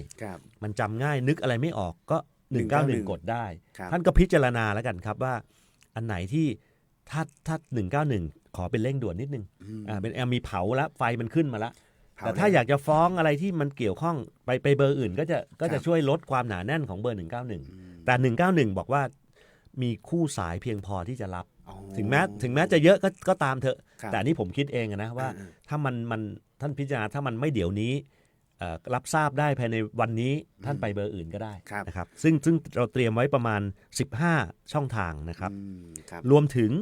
ยนึกอะไรไม่ออกก็191กดได้ท่านก็พิจารณาแล้วกันครับว่าอันไหนที่ถ้า191ขอเป็นเร่งด่วนนิดนึงเป็นมีเผาแล้วไฟมันขึ้นมาแล้วแต่ถ้าอยากจะฟ้องอะไรที่มันเกี่ยวข้องไปเบอร์อื่นก็จะช่วยลดความหนาแน่นของเบอร์191แต่191บอกว่ามีคู่สายเพียงพอที่จะรับถึงแม้จะเยอะก็ตามเถอะแต่นี่ผมคิดเองนะว่าถ้ามันท่านพิจารณาถ้ามันไม่เดี๋ยวนี้รับทราบได้ภายในวันนี้ท่านไปเบอร์อื่นก็ได้นะครับซึ่งเราเตรียมไว้ประมาณ15ช่องทางนะครับรวมถึง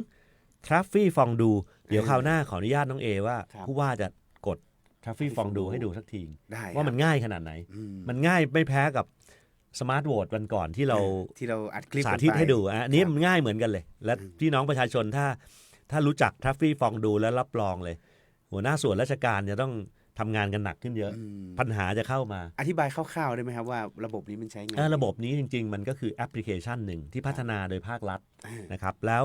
ทราฟฟี่ฟองดูเดี๋ยวคราวหน้าขออนุญาตน้องเอว่าผู้ว่าจะกดทราฟฟี่ฟองดูให้ดูสักทีว่ามันง่ายขนาดไหนมันง่ายไม่แพ้กับสมาร์ทโหวตวันก่อนที่เราอัดคลิปสาธิตให้ดูอันนี้มันง่ายเหมือนกันเลยและพี่น้องประชาชนถ้ารู้จักทราฟฟี่ฟองดูแล้วรับรองเลย หัวหน้าส่วนราชการจะต้องทำงานกันหนักขึ้นเยอะปัญหาจะเข้ามาอธิบายคร่าวๆได้ไหมครับว่าระบบนี้มันใช้ไงระบบนี้จริงๆมันก็คือแอปพลิเคชันหนึ่งที่พัฒนาโดยภาครัฐนะครับแล้ว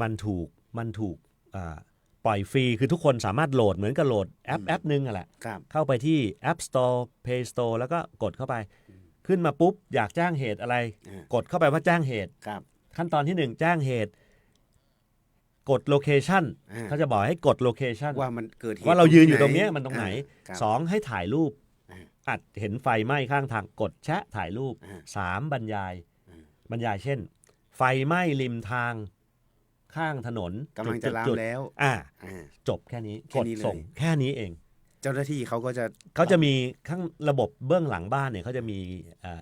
มันถูกปล่อยฟรีคือทุกคนสามารถโหลดเหมือนกับโหลดแอปนึงแหละเข้าไปที่ App Store Play Store แล้วก็กดเข้าไปขึ้นมาปุ๊บอยากแจ้งเหตุอะไรกดเข้าไปว่าแจ้งเหตุขั้นตอนที่1แจ้งเหตุกดโลเคชันเขาจะบอกให้กดโลเคชันว่ามันเกิดเหตุว่าเรายืนอยู่ตรงนี้มันตรงไหน2ให้ถ่ายรูปอาจเห็นไฟไหม้ข้างทางกดแชะถ่ายรูป3บรรยายเช่นไฟไหม้ริมทางข้างถนนกำลังจะลามแล้วจบแค่นี้กดส่งแค่นี้เองเจ้าหน้าที่เขาจะมีข้างระบบเบื้องหลังบ้านเนี่ยเขาจะมี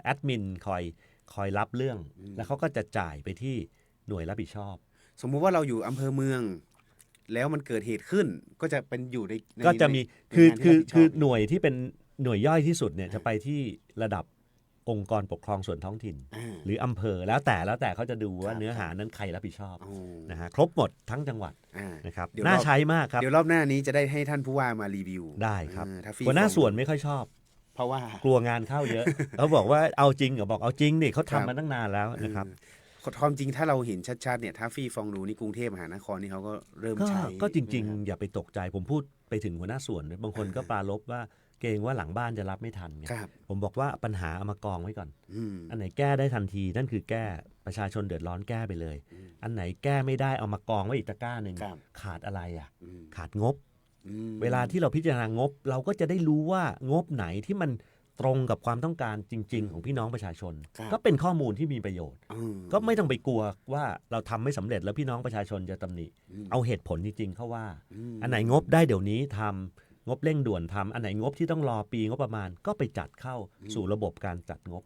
แอดมินคอยรับเรื่องแล้วเขาก็จะจ่ายไปที่หน่วยรับผิดชอบสมมุติว่าเราอยู่อำเภอเมืองแล้วมันเกิดเหตุขึ้นก็จะเป็นอยู่ในก็จะมีคือหน่วยที่เป็นหน่วยย่อยที่สุดเนี่ยจะไปที่ระดับองค์กรปกครองส่วนท้องถิ่นหรืออำเภอแล้วแต่เขาจะดูว่าเนื้อหานั้นใครรับผิดชอบนะฮะครบหมดทั้งจังหวัดนะครับน่าใช้มากครับเดี๋ยวรอบหน้านี้จะได้ให้ท่านผู้ว่ามารีวิวได้ครับหัวหน้าส่วนไม่ค่อยชอบเพราะว่ากลัวงานเข้าเยอะเขาบอกว่าเอาจริงบอกเอาจริงนี่เขาทำมาตั้งนานแล้วนะครับความจริงถ้าเราเห็นชัดๆเนี่ยถ้าฟี่ฟองดูนี่กรุงเทพมหานครนี่เขาก็เริ่มใช้ก็จริงๆอย่าไปตกใจผมพูดไปถึงหัวหน้าส่วนบางคนก็ปราลบว่าเกรงว่าหลังบ้านจะรับไม่ทันไงผมบอกว่าปัญหาเอามากองไว้ก่อนอันไหนแก้ได้ทันทีนั่นคือแก้ประชาชนเดือดร้อนแก้ไปเลยอันไหนแก้ไม่ได้เอามากองไว้อีกตะกร้าหนึ่งขาดอะไรขาดงบเวลาที่เราพิจารณางบเราก็จะได้รู้ว่างบไหนที่มันตรงกับความต้องการจริงๆของพี่น้องประชาชนก็เป็นข้อมูลที่มีประโยชน์ก็ไม่ต้องไปกลัวว่าเราทำไม่สำเร็จแล้วพี่น้องประชาชนจะตำหนิเอาเหตุผลจริงๆเข้าว่าอันไหนงบได้เดี๋ยวนี้ทำงบเร่งด่วนทำอันไหนงบที่ต้องรอปีงบประมาณก็ไปจัดเข้าสู่ระบบการจัดงบ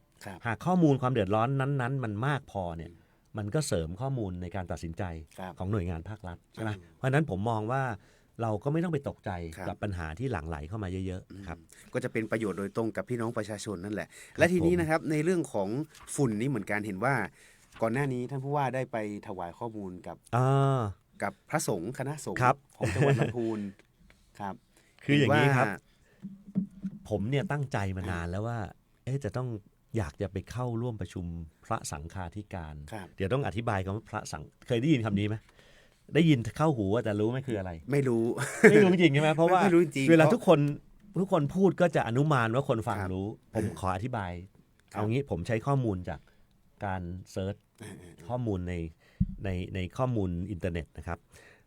หากข้อมูลความเดือดร้อนนั้นๆมันมากพอเนี่ยมันก็เสริมข้อมูลในการตัดสินใจของหน่วยงานภาครัฐใช่ไหมเพราะฉะนั้นผมมองว่าเราก็ไม่ต้องไปตกใจกับปัญหาที่หลั่งไหลเข้ามาเยอะๆครับก็จะเป็นประโยชน์โดยตรงกับพี่น้องประชาชนนั่นแหละและทีนี้นะครับในเรื่องของฝุ่นนี้เหมือนกันเห็นว่าก่อนหน้านี้ท่านผู้ว่าได้ไปถวายข้อมูลกับพระสงฆ์คณะสงฆ์ของจังหวัดลำพูนครับคืออย่างนี้ครับผมเนี่ยตั้งใจมานานแล้วว่าจะต้องอยากจะไปเข้าร่วมประชุมพระสังฆาธิการเดี๋ยวต้องอธิบายคำว่าพระสังเคยได้ยินคำนี้ไหมได้ยินเข้าหูแต่รู้ไหมคืออะไรไม่รู้จริงใช่ไหมเพราะว่าเวลาทุกคนพูดก็จะอนุมานว่าคนฟังรู้ผมขออธิบายเอางี้ผมใช้ข้อมูลจากการเซิร์ชข้อมูลในข้อมูลอินเทอร์เน็ตนะครับ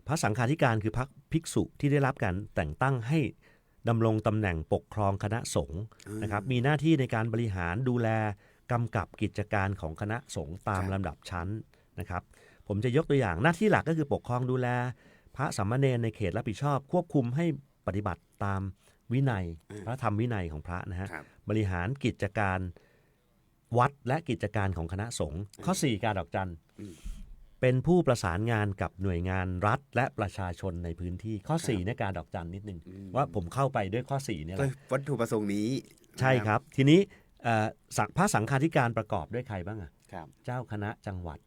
พระสังฆาธิการคือพระภิกษุที่ได้รับการแต่งตั้งให้ดำรงตำแหน่งปกครองคณะสงฆ์นะครับมีหน้าที่ในการบริหารดูแลกำกับกิจการของคณะสงฆ์ตามลำดับชั้นนะครับผมจะยกตัวอย่างหน้าที่หลักก็คือปกครองดูแลพระสามเณรในเขตรับผิดชอบควบคุมให้ปฏิบัติตามวินัยพระธรรมวินัยของพระนะฮะบริหารกิจการวัดและกิจการของคณะสงฆ์ข้อ4การดอกจันเป็นผู้ประสานงานกับหน่วยงานรัฐและประชาชนในพื้นที่ข้อ4ในการดอกจันนิดนึงว่าผมเข้าไปด้วยข้อ4เนี่ยแหละวัตถุประสงค์นี้ใช่ครับทีนี้พระสังฆาธิการประกอบด้วยใครบ้างเจ้าคณะจังหวัด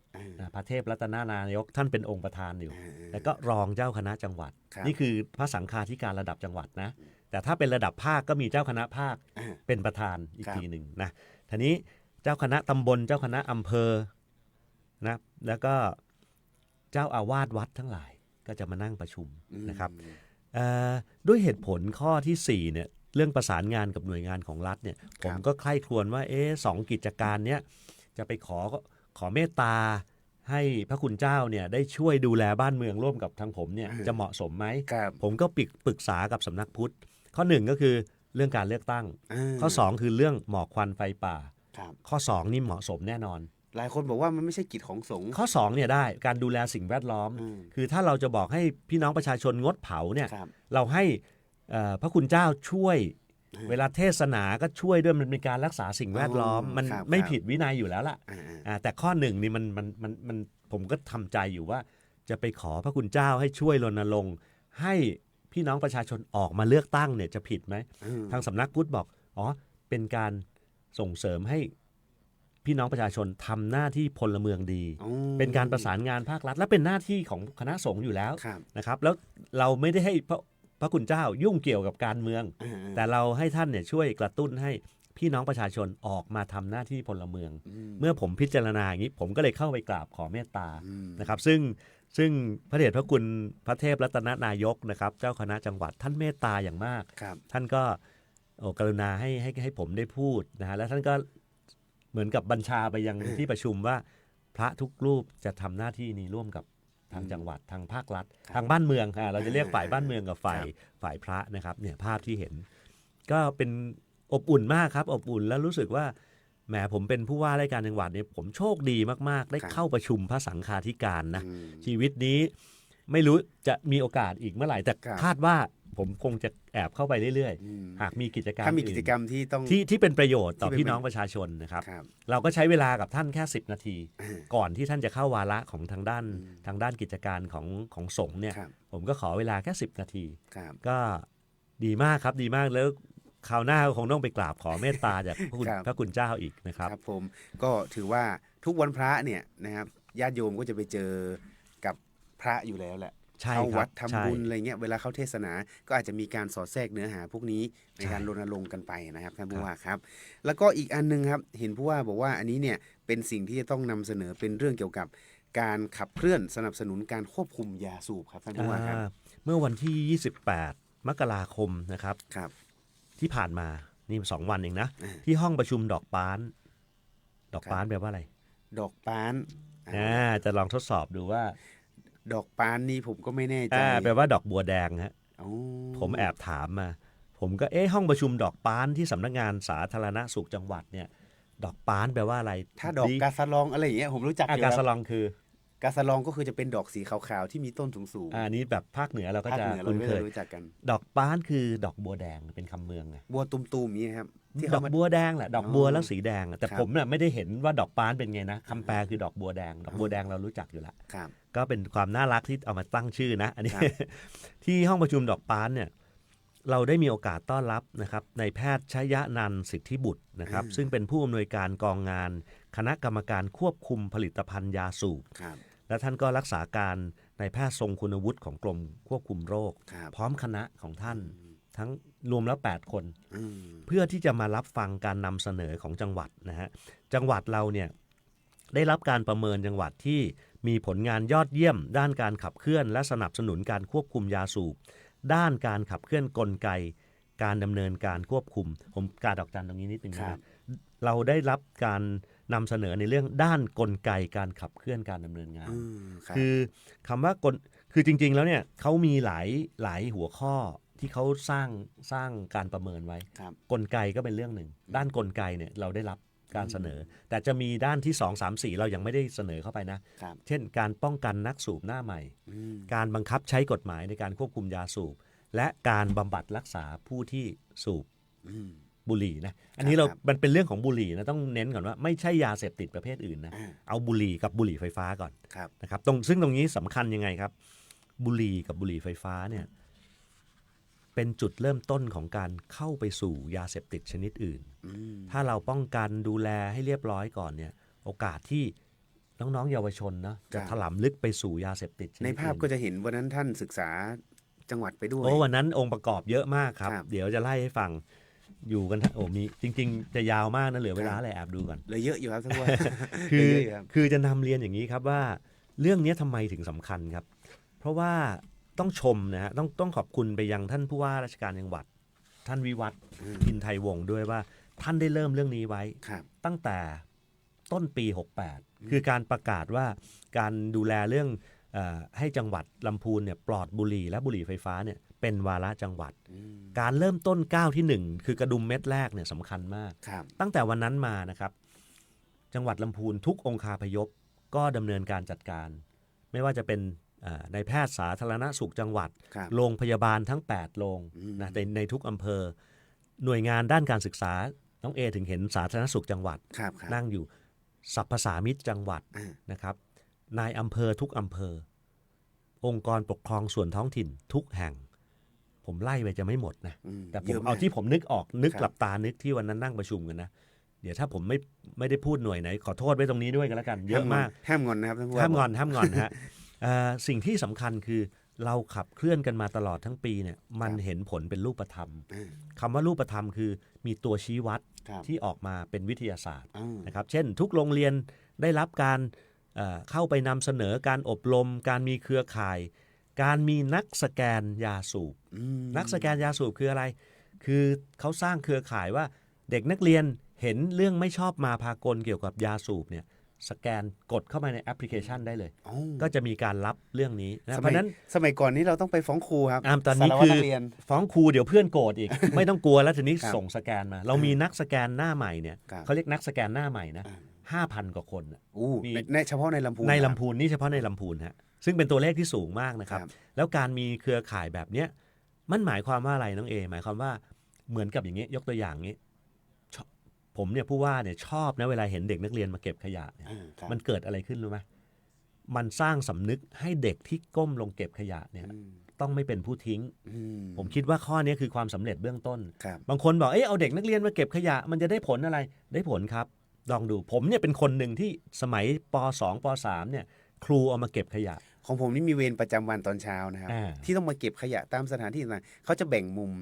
พระเทพรัตนานายกท่านเป็นองค์ประธานอยู่แล้วก็รองเจ้าคณะจังหวัดนี่คือพระสังฆาธิการระดับจังหวัดนะแต่ถ้าเป็นระดับภาคก็มีเจ้าคณะภาคเป็นประธานอีกทีหนึ่งนะทีนี้เจ้าคณะตำบลเจ้าคณะอำเภอนะแล้วก็เจ้าอาวาสวัดทั้งหลายก็จะมานั่งประชุมนะครับด้วยเหตุผลข้อที่4เนี่ยเรื่องประสานงานกับหน่วยงานของรัฐเนี่ยผมก็ใคร่ครวญว่า2กิจการเนี้ยจะไปขอเมตตาให้พระคุณเจ้าเนี่ยได้ช่วยดูแลบ้านเมืองร่วมกับทางผมเนี่ยจะเหมาะสมไหมผมก็ปรึกษากับสำนักพุทธข้อ1ก็คือเรื่องการเลือกตั้งข้อ2คือเรื่องหมอกควันไฟป่าข้อ2นี่เหมาะสมแน่นอนหลายคนบอกว่ามันไม่ใช่กิจของสงฆ์ข้อ2เนี่ยได้การดูแลสิ่งแวดล้อมคือถ้าเราจะบอกให้พี่น้องประชาชนงดเผาเนี่ยเราให้พระคุณเจ้าช่วยเวลาเทศนาก็ช่วยด้วยมันเป็นการรักษาสิ่งแวดล้อมมันไม่ผิดวินัยอยู่แล้วล่ะแต่ข้อ1นี่มันผมก็ทำใจอยู่ว่าจะไปขอพระคุณเจ้าให้ช่วยรณรงค์ให้พี่น้องประชาชนออกมาเลือกตั้งเนี่ยจะผิดไหมทางสำนักพุทธบอกเป็นการส่งเสริมให้พี่น้องประชาชนทำหน้าที่พลเมืองดีเป็นการประสานงานภาครัฐและเป็นหน้าที่ของคณะสงฆ์อยู่แล้วนะครับแล้วเราไม่ได้ให้ พระคุณเจ้ายุ่งเกี่ยวกับการเมือง แต่เราให้ท่านเนี่ยช่วยกระตุ้นให้พี่น้องประชาชนออกมาทำหน้าที่พลเมือง เมื่อผมพิจารณาอย่างนี้ผมก็เลยเข้าไปกราบขอเมตตานะครับซึ่งพระเดชพระคุณพระเทพรัตนนายกนะครับเจ้าคณะจังหวัดท่านเมตตาอย่างมากท่านก็กรุณาให้ผมได้พูดนะฮะแล้วท่านก็เหมือนกับบัญชาไปยังที่ประชุมว่าพระทุกรูปจะทำหน้าที่นี้ร่วมกับทางจังหวัดทางภาครัฐทางบ้านเมืองเราจะเรียกฝ่ายบ้านเมืองกับฝ่ายพระนะครับเนี่ยภาพที่เห็นก็เป็นอบอุ่นมากครับอบอุ่นแล้วรู้สึกว่าแหมผมเป็นผู้ว่าราชการจังหวัดเนี่ยผมโชคดีมากๆได้เข้าประชุมพระสังฆาธิการนะชีวิตนี้ไม่รู้จะมีโอกาสอีกเมื่อไหร่แต่คาดว่าผมคงจะแอบเข้าไปเรื่อยๆหากมีกิจกรรม ถ้ามีกิจกรรมที่ต้องที่เป็นประโยชน์ต่อพี่น้องประชาชนนะครับเราก็ใช้เวลากับท่านแค่10 นาทีก่อนที่ท่านจะเข้าวาระของทางด้านกิจการของสงฆ์เนี่ยผมก็ขอเวลาแค่10 นาทีก็ดีมากครับดีมากแล้วคราวหน้าคงต้องไปกราบขอเมตตาจากพระคุณเจ้าอีกนะครับครับผมก็ถือว่าทุกวันพระเนี่ยนะครับญาติโยมก็จะไปเจอกับพระอยู่แล้วแหละเข้าวัดทำบุญอะไรเงี้ยเวลาเข้าเทศนาก็อาจจะมีการสอดแทรกเนื้อหาพวกนี้ในการรณรงค์กันไปนะครับท่านผู้ว่าครับแล้วก็อีกอันนึงครับเห็นผู้ว่าบอกว่าอันนี้เนี่ยเป็นสิ่งที่จะต้องนำเสนอเป็นเรื่องเกี่ยวกับการขับเคลื่อนสนับสนุนการควบคุมยาสูบครับท่านผู้ว่าครับเมื่อวันที่28 มกราคมนะครับที่ผ่านมานี่2 วันเองนะที่ห้องประชุมดอกป้านแปลว่าอะไรดอกป้านจะลองทดสอบดูว่าดอกป้านนี่ผมก็ไม่แน่ใจแปลว่าดอกบัวแดงฮะผมแอบถามมาผมก็ห้องประชุมดอกป้านที่สำนักงานสาธารณสุขจังหวัดเนี่ยดอกป้านแปลว่าอะไรถ้าดอกกาสะลองอะไรอย่างเงี้ยผมรู้จักกาสะลองคือกาสะลองก็คือจะเป็นดอกสีขาวๆที่มีต้นสูงๆอันนี้แบบภาคเหนือเราก็จะคุ้นเคยรู้จักกันดอกป้านคือดอกบัวแดงเป็นคำเมืองไงบัวตุ่มๆนี้ครับดอกบัวแดงแหละดอกบัวแล้วสีแดงแต่ผมเนี่ยไม่ได้เห็นว่าดอกป้านเป็นไงนะคำแปลคือดอกบัวแดงดอกบัวแดงเรารู้จักอยู่แล้วก็เป็นความน่ารักที่เอามาตั้งชื่อนะอันนี้ที่ห้องประชุมดอกป้านเนี่ยเราได้มีโอกาสต้อนรับนะครับในแพทย์ชยนันท์สิทธิบุตรนะครับซึ่งเป็นผู้อำนวยการกองงานคณะกรรมการควบคุมผลิตภัณฑ์ยาสูบและท่านก็รักษาการในแพทย์ทรงคุณวุฒิของกรมควบคุมโรคพร้อมคณะของท่านทั้งรวมแล้ว8 คนเพื่อที่จะมารับฟังการนำเสนอของจังหวัดนะฮะจังหวัดเราเนี่ยได้รับการประเมินจังหวัดที่มีผลงานยอดเยี่ยมด้านการขับเคลื่อนและสนับสนุนการควบคุมยาสูบด้านการขับเคลื่อนกลไกการดำเนินการควบคุมผมกาดอกจันตรงนี้นิดนึงนะเราได้รับการนำเสนอในเรื่องด้านกลไกการขับเคลื่อนการดำเนินงานคือคำว่ากลคือจริงๆแล้วเนี่ยเขามีหลายหัวข้อที่เขาสร้างการประเมินไว้กลไกก็เป็นเรื่องหนึ่งด้านกลไกเนี่ยเราได้รับการเสนอแต่จะมีด้านที่2, 3, 4เรายังไม่ได้เสนอเข้าไปนะเช่นการป้องกันนักสูบหน้าใหม่การบังคับใช้กฎหมายในการควบคุมยาสูบและการบำบัดรักษาผู้ที่สูบบุหรี่นะอันนี้มันเป็นเรื่องของบุหรี่นะต้องเน้นก่อนว่าไม่ใช่ยาเสพติดประเภทอื่นนะเอาบุหรี่กับบุหรี่ไฟฟ้าก่อนนะครับซึ่งตรงนี้สำคัญยังไงครับบุหรี่กับบุหรี่ไฟฟ้าเนี่ยเป็นจุดเริ่มต้นของการเข้าไปสู่ยาเสพติดชนิดอื่นถ้าเราป้องกันดูแลให้เรียบร้อยก่อนเนี่ยโอกาสที่น้องๆเยาวชนนะจะถลำลึกไปสู่ยาเสพติดในภาพก็จะเห็นวันนั้นท่านศึกษาจังหวัดไปด้วยวันนั้นองค์ประกอบเยอะมากครับเดี๋ยวจะไล่ให้ฟังอยู่กันมีจริงๆจะยาวมากนะเหลือเวลาอะไรแอบดูก่อนเลยเยอะอยู่ครับท่านว่าคือจะนำเรียนอย่างนี้ครับว่าเรื่องนี้ทำไมถึงสำคัญครับเพราะว่าต้องชมนะฮะต้องขอบคุณไปยังท่านผู้ว่าราชการจังหวัดท่านวิวัฒน์อินไทยวงศ์ด้วยว่าท่านได้เริ่มเรื่องนี้ไว้ตั้งแต่ต้นปี68คือการประกาศว่าการดูแลเรื่องให้จังหวัดลำพูนเนี่ยปลอดบุหรี่และบุหรี่ไฟฟ้าเนี่ยเป็นวาระจังหวัดการเริ่มต้นก้าวที่1คือกระดุมเม็ดแรกเนี่ยสำคัญมากตั้งแต่วันนั้นมานะครับจังหวัดลำพูนทุกองคาพยพก็ดำเนินการจัดการไม่ว่าจะเป็นในแพทย์สาธารณสุขจังหวัดโรงพยาบาลทั้ง8โรงนะในทุกอำเภอหน่วยงานด้านการศึกษาน้องเอถึงเห็นสาธารณสุขจังหวัดนั่งอยู่สรรพสามิตจังหวัดนะครับนายอำเภอทุกอำเภอองค์กรปกครองส่วนท้องถิ่นทุกแห่งผมไล่ไปจะไม่หมดนะแต่ผมเอาที่ผมนึกออกนึกหลับตานึกที่วันนั้นนั่งประชุมกันนะเดี๋ยวถ้าผมไม่ได้พูดหน่วยไหนขอโทษไว้ตรงนี้ด้วยกันแล้วกันเยอะมากห้ามงอนนะครับห้ามงอนฮะสิ่งที่สำคัญคือ เราขับเคลื่อนกันมาตลอดทั้งปีเนี่ยมันเห็นผลเป็นรูปธรรมคำว่ารูปธรรมคือมีตัวชี้วัดที่ออกมาเป็นวิทยาศาสตร์นะครับเช่นทุกโรงเรียนได้รับการเข้าไปนำเสนอการอบรมการมีเครือข่ายการมีนักสแกนยาสูบนักสแกนยาสูบคืออะไรคือเขาสร้างเครือข่ายว่าเด็กนักเรียนเห็นเรื่องไม่ชอบมาพากลเกี่ยวกับยาสูบเนี่ยสแกนกดเข้ามาในแอปพลิเคชันได้เลยก็จะมีการรับเรื่องนี้นะเพราะนั้นสมัยก่อนนี้เราต้องไปฟ้องครูครับตอนนี้คือฟ้องครูเดี๋ยวเพื่อนโกรธอีก ไม่ต้องกลัวแล้วทีนี้ส่งสแกนมาเรามีนักสแกนหน้าใหม่เนี่ยเขาเรียกนักสแกนหน้าใหม่นะ 5,000 กว่าคนมีเฉพาะในลำพูนนี่เฉพาะในลำพูนฮะซึ่งเป็นตัวเลขที่สูงมากนะครับแล้วการมีเครือข่ายแบบเนี้ยมันหมายความว่าอะไรน้องเอหมายความว่าเหมือนกับอย่างนี้ยกตัวอย่างนี้ผมเนี่ยผู้ว่าเนี่ยชอบนะเวลาเห็นเด็กนักเรียนมาเก็บขยะเนี่ยมันเกิดอะไรขึ้นรู้ไหมมันสร้างสำนึกให้เด็กที่ก้มลงเก็บขยะเนี่ยต้องไม่เป็นผู้ทิ้งผมคิดว่าข้อนี้คือความสำเร็จเบื้องต้นบางคนบอกเอาเด็กนักเรียนมาเก็บขยะมันจะได้ผลอะไรได้ผลครับลองดูผมเนี่ยเป็นคนหนึ่งที่สมัยป.2 ป.3 เนี่ยครูเอามาเก็บขยะของผมนี่มีเวรประจำวันตอนเช้านะครับที่ต้องมาเก็บขยะตามสถานที่ต่างๆเขาจะแบ่งมุม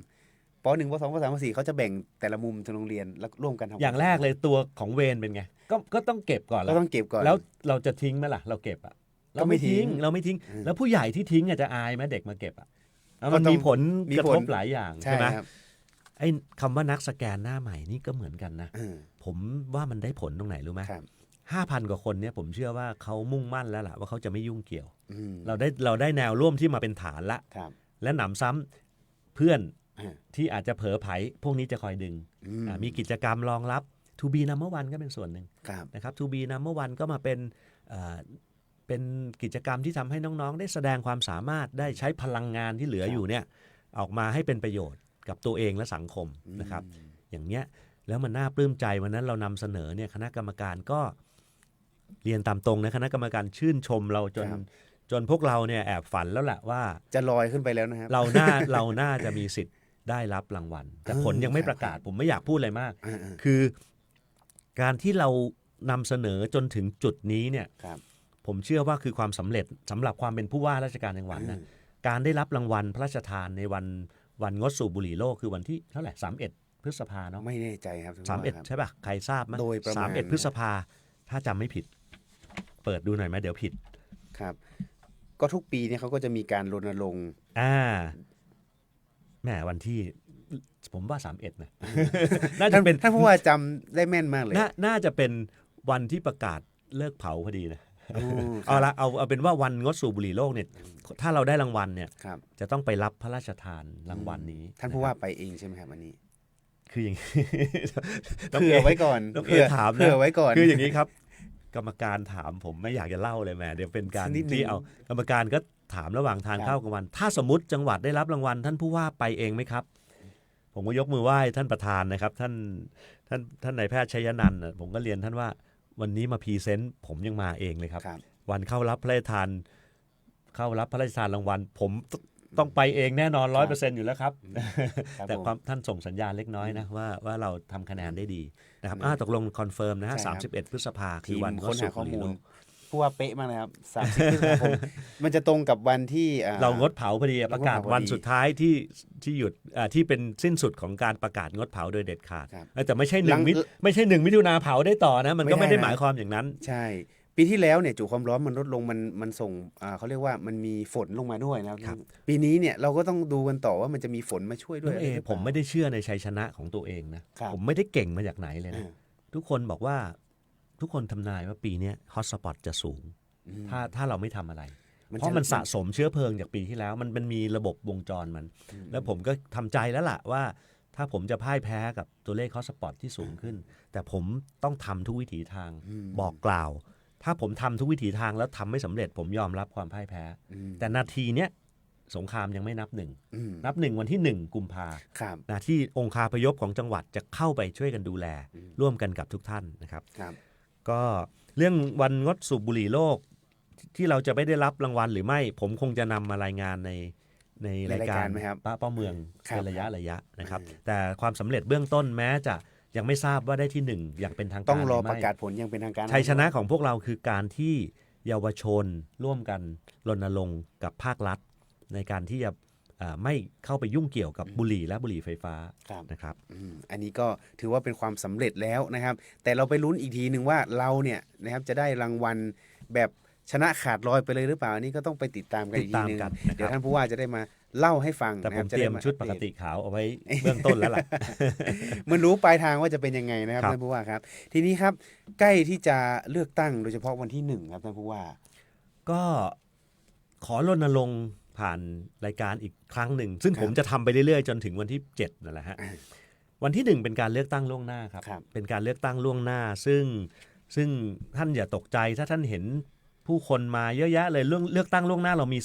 ป.1 ป.2 ป.3 ป.4 เขาจะแบ่งแต่ละมุมทั้งโรงเรียนแล้วร่วมกันทำอย่างแรกเลยตัวของเวรเป็นไงก็ต้องเก็บก่อนแล้วเราจะทิ้งไหมล่ะเราเก็บอ่ะเราไม่ทิ้งแล้วผู้ใหญ่ที่ทิ้งจะอายไหมเด็กมาเก็บอ่ะมันมีผลกระทบหลายอย่างใช่ไหมไอ้คำว่านักสแกนหน้าใหม่นี่ก็เหมือนกันนะผมว่ามันได้ผลตรงไหนรู้ไหม5,000 กว่าคนเนี่ยผมเชื่อว่าเขามุ่งมั่นแล้วล่ะว่าเขาจะไม่ยุ่งเกี่ยวเราได้แนวร่วมที่มาเป็นฐานละและหนำซ้ำเพื่อนที่อาจจะเผลอไผพวกนี้จะคอยดึงมีกิจกรรมรองรับ To be number one ก็เป็นส่วนหนึ่งนะครับ To be number one ก็มาเป็นกิจกรรมที่ทำให้น้องๆได้แสดงความสามารถได้ใช้พลังงานที่เหลืออยู่เนี่ยออกมาให้เป็นประโยชน์กับตัวเองและสังคมนะครับอย่างเนี้ยแล้วมันน่าปลื้มใจวันนั้นเรานำเสนอเนี่ยคณะกรรมการก็เรียนตามตรงนะคณะกรรมการชื่นชมเราจนพวกเราเนี่ยแอบฝันแล้วแหละว่าจะลอยขึ้นไปแล้วนะครับเราน่าจะมีสิทธิ์ได้รับรางวัลแต่ผลยังไม่ประกาศผมไม่อยากพูดอะไรมากคือการที่เรานำเสนอจนถึงจุดนี้เนี่ยผมเชื่อว่าคือความสำเร็จสำหรับความเป็นผู้ว่าราชการจังหวัดนะการได้รับรางวัลพระราชทานในวันงดสูบบุหรี่โลกคือวันที่เท่าไหร่31 พฤษภาเนาะไม่แน่ใจครับ31ใช่ป่ะใครทราบมั้ย31 พฤษภาถ้าจำไม่ผิดเปิดดูหน่อยไหมเดี๋ยวผิดครับก็ทุกปีเนี่ยเขาก็จะมีการรณรงค์แหมวันที่ผมว่า31นะน่าจะเป็นท่านผู้ว่าจำได้แม่นมากเลยน่าจะเป็นวันที่ประกาศเลิกเผาพอดีนะเอาเป็นว่าวันงดสูบบุหรี่โลกเนี่ยถ้าเราได้รางวัลเนี่ยจะต้องไปรับพระราชทานรางวัลนี้ท่านผู้ว่าไปเองใช่ไหมครับวันนี้คืออย่างเผื่อไว้ก่อนเผื่อไว้ก่อนคืออย่างนี้ครับกรรมการถามผมไม่อยากจะเล่าเลยแหมเดี๋ยวเป็นการที่เอากรรมการก็ถามระหว่างทานข้าวกลางวันถ้าสมมติจังหวัดได้รับรางวัลท่านผู้ว่าไปเองไหมครับผมก็ยกมือไหว้ท่านประธานนะครับท่านนายแพทย์ชัยนันท์ผมก็เรียนท่านว่าวันนี้มาพรีเซนต์ผมยังมาเองเลยครับวันเข้ารับพระราชทานรางวัลผมต้องไปเองแน่นอน 100% อยู่แล้วครับแต่ท่านส่งสัญญาณเล็กน้อยนะว่าเราทำคะแนนได้ดีนะครับตกลงคอนเฟิร์มนะฮะ31 พฤษภาคือวันค้นหาข้อมูลผู้ว่าเป๊ะมากเลยครับ30 พฤษภาคมมันจะตรงกับวันที่เรางดเผาพอดีประกาศวันสุดท้ายที่หยุดที่เป็นสิ้นสุดของการประกาศงดเผาโดยเด็ดขาดแต่ไม่ใช่1 มิถุนาเผาได้ต่อนะมันก็ไม่ได้หมายความอย่างนั้นใช่ปีที่แล้วเนี่ยจุความร้อนมันลดลงมันส่งเขาเรียกว่ามันมีฝนลงมาด้วยนะครับปีนี้เนี่ยเราก็ต้องดูกันต่อว่ามันจะมีฝนมาช่วยด้วยผมไม่ได้เชื่อในชัยชนะของตัวเองนะผมไม่ได้เก่งมาจากไหนเลยนะทุกคนบอกว่าทุกคนทำนายว่าปีนี้ฮอตสปอตจะสูงถ้าเราไม่ทำอะไรเพราะมันสะสมเชื้อเพลิงจากปีที่แล้วมันมีระบบวงจรมันแล้วผมก็ทำใจแล้วล่ะว่าถ้าผมจะพ่ายแพ้กับตัวเลขฮอตสปอตที่สูงขึ้นแต่ผมต้องทำทุกวิถีทางบอกกล่าวถ้าผมทำทุกวิถีทางแล้วทำไม่สำเร็จผมยอมรับความพ่ายแพ้แต่นาทีเนี้ยสงครามยังไม่นับหนึ่งวันที่1 กุมภาพันธ์ที่องคาพยพของจังหวัดจะเข้าไปช่วยกันดูแลร่วมกันกับทุกท่านนะครับก็เรื่องวันงดสูบบุหรี่โลกที่เราจะไม่ได้รับรางวัลหรือไม่ผมคงจะนำมารายงานในรายการป้าเมืองเป็นระยะนะครับแต่ความสำเร็จเบื้องต้นแม้จะยังไม่ทราบว่าได้ที่1อย่างเป็นทางการต้องรอประกาศผลอย่างเป็นทางการชัยชนะของพวกเราคือการที่เยาวชนร่วมกันรณรงค์กับภาครัฐ ในการที่จะไม่เข้าไปยุ่งเกี่ยวกับบุหรี่และบุหรี่ไฟฟ้านะครับ อันนี้ก็ถือว่าเป็นความสำเร็จแล้วนะครับแต่เราไปลุ้นอีกทีหนึ่งว่าเราเนี่ยนะครับจะได้รางวัลแบบชนะขาดลอยไปเลยหรือเปล่าอันนี้ก็ต้องไปติดตามกันอีกทีนึงเดี๋ยวท่านผู้ว่าจะได้มาเล่าให้ฟัง แต่ผมเตรียมชุดปกติขาวเอาไว้เบื้องต้นแล้วล่ะ มันรู้ปลายทางว่าจะเป็นยังไงนะครับท่านผู้ว่าครับทีนี้ครับใกล้ที่จะเลือกตั้งโดยเฉพาะวันที่1ครับท่านผู้ว่าก็ขอรณรงค์ผ่านรายการอีกครั้งหนึ่งซึ่งผมจะทำไปเรื่อยๆจนถึงวันที่7นั่นแหละฮะวันที่1เป็นการเลือกตั้งล่วงหน้าครับเป็นการเลือกตั้งล่วงหน้าซึ่งท่านอย่าตกใจถ้าท่านเห็นผู้คนมาเยอะแยะเลยเรื่องเลือกตั้งล่วงหน้าเรามี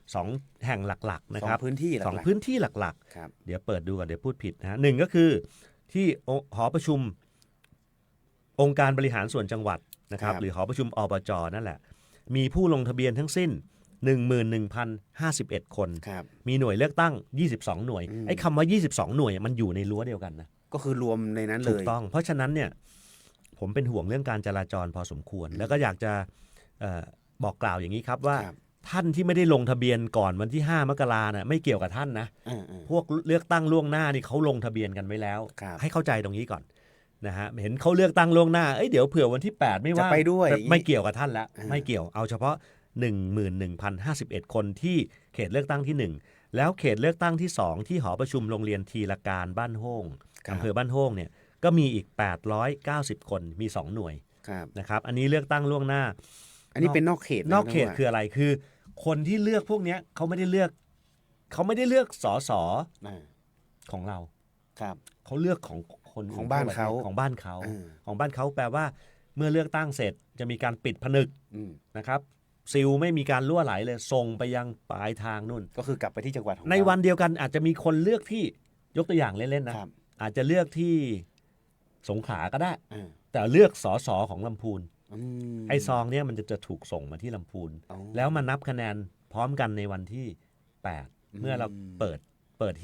2แห่งหลักๆนะครับ2พื้นที่หลักๆเดี๋ยวเปิดดูก่อนเดี๋ยวพูดผิดนะฮะ1ก็คือที่หอประชุมองค์การบริหารส่วนจังหวัดนะครับหรือหอประชุมอบจ.นั่นแหละมีผู้ลงทะเบียนทั้งสิ้น 11,051 คนมีหน่วยเลือกตั้ง22หน่วยไอ้คำว่า22หน่วยมันอยู่ในรั้วเดียวกันนะก็คือรวมในนั้นเลยถูกต้องเพราะฉะนั้นเนี่ยผมเป็นห่วงเรื่องการจราจรพอสมควรแล้วก็อยากจะบอกกล่าวอย่างนี้ครับว่าท่านที่ไม่ได้ลงทะเบียนก่อนวันที่5มกราเนี่ยไม่เกี่ยวกับท่านนะพวกเลือกตั้งล่วงหน้านี่เขาลงทะเบียนกันไว้แล้วให้เข้าใจตรงนี้ก่อนนะฮะเห็นเขาเลือกตั้งล่วงหน้าเดี๋ยวเผื่อวันที่8ไม่ว่าไปด้วยไม่เกี่ยวกับท่านแล้วไม่เกี่ยวเอาเฉพาะ 11,051 คนที่เขตเลือกตั้งที่1แล้วเขตเลือกตั้งที่2ที่หอประชุมโรงเรียนทีละการบ้านโฮ่งอำเภอบ้านโฮ่งเนี่ยก็มีอีก890คนมี2หน่วยนะครับอันนี้เลือกตั้งล่วงหน้าอันนี้เป็นนอกเขตคืออะไรคือคนที่เลือกพวกนี้เขาไม่ได้เลือกสสของเราเขาเลือกของคน ของบ้านเขาของบ้านเขาแปลว่าเมื่อเลือกตั้งเสร็จจะมีการปิดผนึกนะครับซิลไม่มีการรั่วไหลเลยส่งไปยังปลายทางนู่นก็คือกลับไปที่จังหวัดของในวันเดียวกันอาจจะมีคนเลือกที่ยกตัวอย่างเล่นๆนะอาจจะเลือกที่สงขลาก็ได้แต่เลือกสสของลำพูนไอ้ซองเนี่ยมันจะถูกส่งมาที่ลำพูนแล้วมานับคะแนนพร้อมกันในวันที่8เมื่อเราเปิด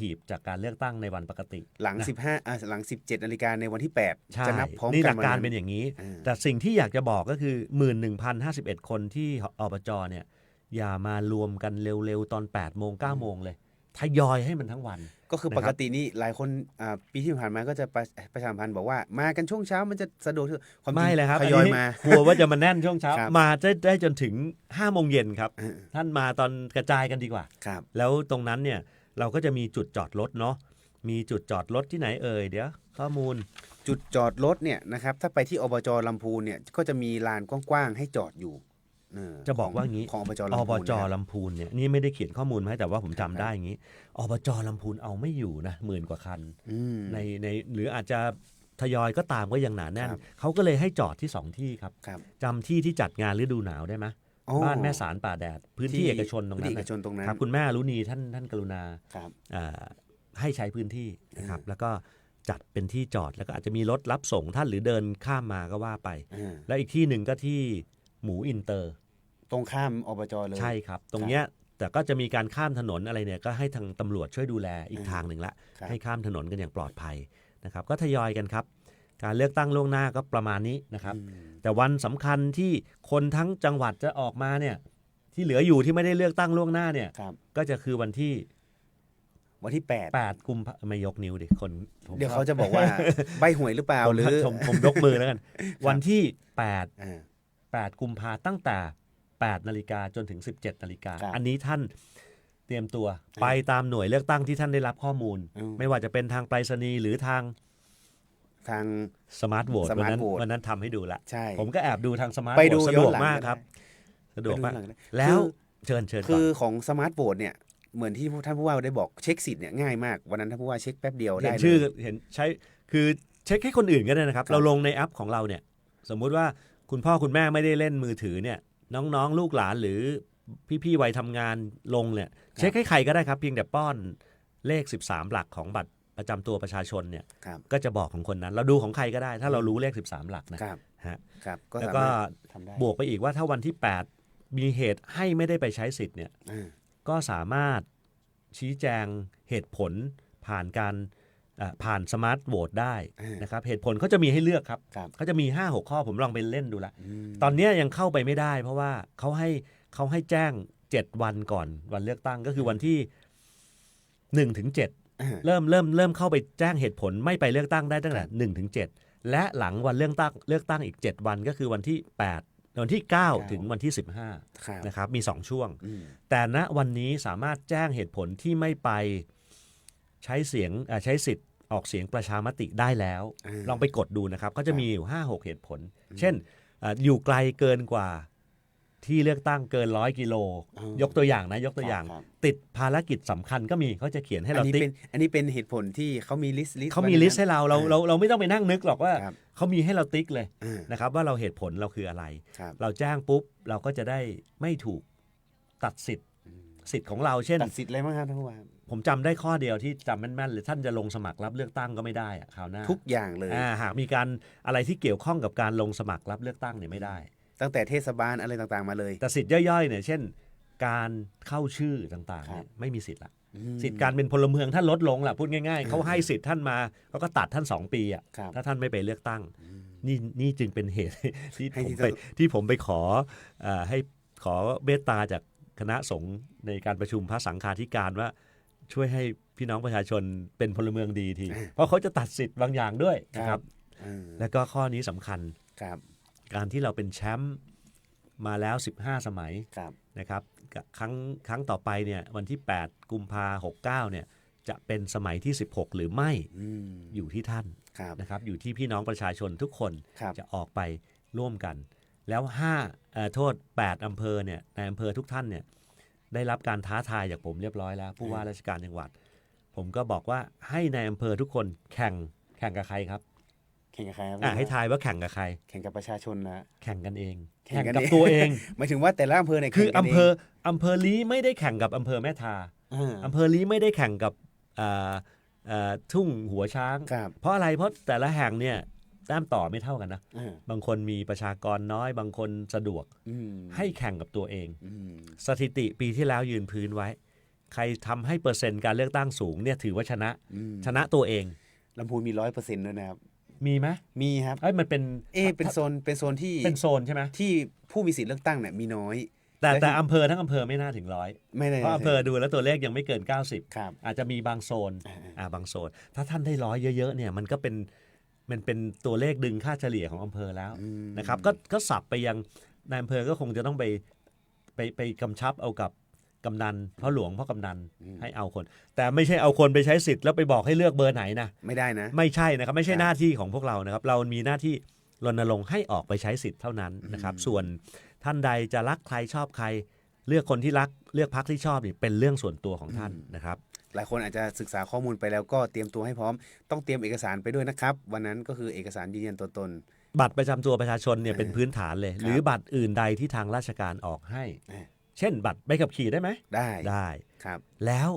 หีบจากการเลือกตั้งในวันปกติหลัง15หลัง 17 นาฬิกาในวันที่8จะนับพร้อมกันนี่หลักการเป็นอย่างนี้แต่สิ่งที่อยากจะบอกก็คือ 11,051 คนที่อบจเนี่ยอย่ามารวมกันเร็วๆตอน8โมง9โมงเลยทยอยให้มันทั้งวันก็คือปกตินี่หลายคนปีที่ผ่านมาก็จะประชาสัมพันธ์บอกว่ามากันช่วงเช้ามันจะสะดวกความไม่เลยครับทยอยมาก ลัวว่าจะมาแน่นช่วงเช้ามาจะได้จนถึง5โมงเย็นครับท่านมาตอนกระจายกันดีกว่าแล้วตรงนั้นเนี่ยเราก็จะมีจุดจอดรถเนาะมีจุดจอดรถที่ไหนเดี๋ยวข้อมูลจุดจอดรถเนี่ยนะครับถ้าไปที่อบจ.ลำพูนเนี่ยก็จะมีลานกว้างๆให้จอดอยู่จะบอกว่างี้ของอบจ.ลำพูนเนี่ยนี่ไม่ได้เขียนข้อมูลมาให้แต่ว่าผมจำได้อย่างนี้อบจ.ลำพูนเอาไม่อยู่นะ10,000 กว่าคันในหรืออาจจะทยอยก็ตามก็ยังหนาแน่นเขาก็เลยให้จอดที่2ที่ครับจำที่จัดงานฤดูหนาวได้ไหมบ้านแม่สารป่าแดดพื้นที่เอกชนตรงนั้นครับคุณแม่รุณีท่านกรุณาให้ใช้พื้นที่นะครับแล้วก็จัดเป็นที่จอดแล้วก็อาจจะมีรถรับส่งท่านหรือเดินข้ามมาก็ว่าไปแล้วอีกที่หนึ่งก็ที่หมูอินเตอร์ตรงข้ามอบจ.เลยใช่ครับตรงเนี้ยแต่ก็จะมีการข้ามถนนอะไรเนี่ยก็ให้ทางตำรวจช่วยดูแลอีกทางหนึ่งละให้ข้ามถนนกันอย่างปลอดภัยนะครับก็ทยอยกันครับการเลือกตั้งล่วงหน้าก็ประมาณนี้นะครับแต่วันสำคัญที่คนทั้งจังหวัดจะออกมาเนี่ยที่เหลืออยู่ที่ไม่ได้เลือกตั้งล่วงหน้าเนี่ยก็จะคือวันที่8กุมภาพันธ์ไม่ยกนิ้วดิคนเดี๋ยวเขาจะบอกว่าใบหวยหรือเปล่าหรือผมยกมือแล้วกันวันที่8กุมภาพันธ์ตั้งแต่8 นาฬิกาจนถึง17 นาฬิกาอันนี้ท่านเตรียมตัวไปตามหน่วยเลือกตั้งที่ท่านได้รับข้อมูลไม่ว่าจะเป็นทางไปรษณีย์หรือทางสมาร์ทโหวตวันนั้นทำให้ดูละผมก็แอบดูทางสมาร์ทโหวตสะดวกมากครับสะดวกมากแล้วเชิญคือของสมาร์ทโหวตเนี่ยเหมือนที่ท่านผู้ว่าได้บอกเช็คสิทธิ์เนี่ยง่ายมากวันนั้นท่านผู้ว่าเช็คแป๊บเดียวได้เห็นชื่อเห็นใช้คือเช็คให้คนอื่นก็ได้นะครับเราลงในแอปของเราเนี่ยสมมุติว่าคุณพ่อคุณแม่ไม่ได้เล่นมือถือเนี่ยน้องๆลูกหลานหรือพี่ๆวัยทำงานลงเนี่ยเช็คให้ใครก็ได้ครับเพียงแต่ป้อนเลข13หลักของบัตรประจำตัวประชาชนเนี่ยก็จะบอกของคนนั้นเราดูของใครก็ได้ถ้าเรารู้เลข13หลักนะฮะแล้วก็บวกไปอีกว่าถ้าวันที่8มีเหตุให้ไม่ได้ไปใช้สิทธิ์เนี่ยก็สามารถชี้แจงเหตุผลผ่านสมาร์ทโหวตได้นะครับเหตุผลเขาจะมีให้เลือกครับเขาจะมี 5-6 ข้อผมลองไปเล่นดูละตอนนี้ยังเข้าไปไม่ได้เพราะว่าเขาให้แจ้ง 7 วันก่อนวันเลือกตั้งก็คือวันที่1 ถึง 7เริ่มเข้าไปแจ้งเหตุผลไม่ไปเลือกตั้งได้ตั้งแต่1 ถึง 7และหลังวันเลือกตั้งอีก7 วันก็คือวันที่8วันที่9ถึงวันที่15นะครับมี2ช่วงแต่ณวันนี้สามารถแจ้งเหตุผลที่ไม่ไปใช้สิทธิ์ออกเสียงประชามติได้แล้วลองไปกดดูนะครับก็จะมีอยู่ 5-6 เหตุผลเช่นอยู่ไกลเกินกว่าที่เลือกตั้งเกิน100 กิโลยกตัวอย่างติดภารกิจสำคัญก็มีเขาจะเขียนให้เราติ๊กอันนี้เป็นเหตุผลที่เขามีลิสต์ให้เราไม่ต้องไปนั่งนึกหรอกว่าเขามีให้เราติ๊กเลยนะครับว่าเราเหตุผลเราคืออะไรเราแจ้งปุ๊บเราก็จะได้ไม่ถูกตัดสิทธิ์ของเราเช่นตัดสิทธิ์อะไรบ้างครับท่านผู้ว่าผมจำได้ข้อเดียวที่จำแม่นๆเลยท่านจะลงสมัครรับเลือกตั้งก็ไม่ได้คราวหน้าทุกอย่างเลยหากมีการอะไรที่เกี่ยวข้องกับการลงสมัครรับเลือกตั้งเนี่ยไม่ได้ตั้งแต่เทศบาลอะไรต่างๆมาเลยแต่สิทธิ์ย่อยๆเนี่ยเช่นการเข้าชื่อต่างๆเนี่ยไม่มีสิทธิ์ละสิทธิ์การเป็นพลเมืองท่านลดลงล่ะพูดง่ายๆเขาให้สิทธิ์ท่านมาเขาก็ตัดท่าน2 ปีอ่ะถ้าท่านไม่ไปเลือกตั้งนี่จึงเป็นเหตุที่ผมไปขอเมตตาจากคณะสงฆ์ในการประชุมพระสังฆาธิการว่าช่วยให้พี่น้องประชาชนเป็นพลเมืองดีทีเพราะเขาจะตัดสิทธิ์บางอย่างด้วยนะครับแล้วก็ข้อนี้สำคัญการที่เราเป็นแชมป์มาแล้ว15 สมัยนะครับครั้งต่อไปเนี่ยวันที่8 กุมภาพันธ์ 69เนี่ยจะเป็นสมัยที่16หรือไม่อยู่ที่ท่านนะครับอยู่ที่พี่น้องประชาชนทุกคนจะออกไปร่วมกันแล้ว8 อำเภอเนี่ยในอำเภอทุกท่านเนี่ยได้รับการท้าทายจากผมเรียบร้อยแล้วผู้ว่าราชการจังหวัดผมก็บอกว่าให้ในอำเภอทุกคนแข่งกับใครครับแข่งกับใครครับให้ทายว่าแข่งกับใครแข่งกับประชาชนนะแข่งกันเองแข่งกับตัวเองหมายถึงว่าแต่ละอำเภอเนี่ยคืออำเภอลี้ไม่ได้แข่งกับอำเภอแม่ทาอำเภอลี้ไม่ได้แข่งกับทุ่งหัวช้างเพราะอะไรเพราะแต่ละแห่งเนี่ยแต้มต่อไม่เท่ากันนะบางคนมีประชากรน้อยบางคนสะดวกให้แข่งกับตัวเองสถิติปีที่แล้วยืนพื้นไว้ใครทำให้เปอร์เซ็นต์การเลือกตั้งสูงเนี่ยถือว่าชนะตัวเองลำพูนมี 100% ด้วยนะครับมีไหมมีครับมันเป็นเป็นโซนที่เป็นโซนใช่ไหมที่ผู้มีสิทธิ์เลือกตั้งเนี่ยมีน้อยแต่อำเภอทั้งอำเภอไม่น่าถึง100เพราะอำเภอดูแล้วตัวเลขยังไม่เกิน90อาจจะมีบางโซนบางโซนถ้าท่านได้100เยอะๆเนี่ยมันเป็นตัวเลขดึงค่าเฉลี่ยของอำเภอแล้วนะครับก็สับไปยังนายอำเภอก็คงจะต้องไปกำชับเอากับกำนันพ่อหลวงพ่อกำนันให้เอาคนแต่ไม่ใช่เอาคนไปใช้สิทธิ์แล้วไปบอกให้เลือกเบอร์ไหนนะไม่ได้นะไม่ใช่นะครับไม่ใช่หน้าที่ของพวกเรานะครับเรามีหน้าที่รณรงค์ให้ออกไปใช้สิทธิ์เท่านั้นนะครับส่วนท่านใดจะรักใครชอบใครเลือกคนที่รักเลือกพรรคที่ชอบนี่เป็นเรื่องส่วนตัวของท่านนะครับหลายคนอาจจะศึกษาข้อมูลไปแล้วก็เตรียมตัวให้พร้อมต้องเตรียมเอกสารไปด้วยนะครับวันนั้นก็คือเอกสารยืนยันตัวตนบัตรประจำตัวประชาชนเนี่ยเป็นพื้นฐานเลยหรือบัตรอื่นใดที่ทางราชการออกให้เช่นบัตรใบขับขี่ได้ไหมได้ครับแล้ว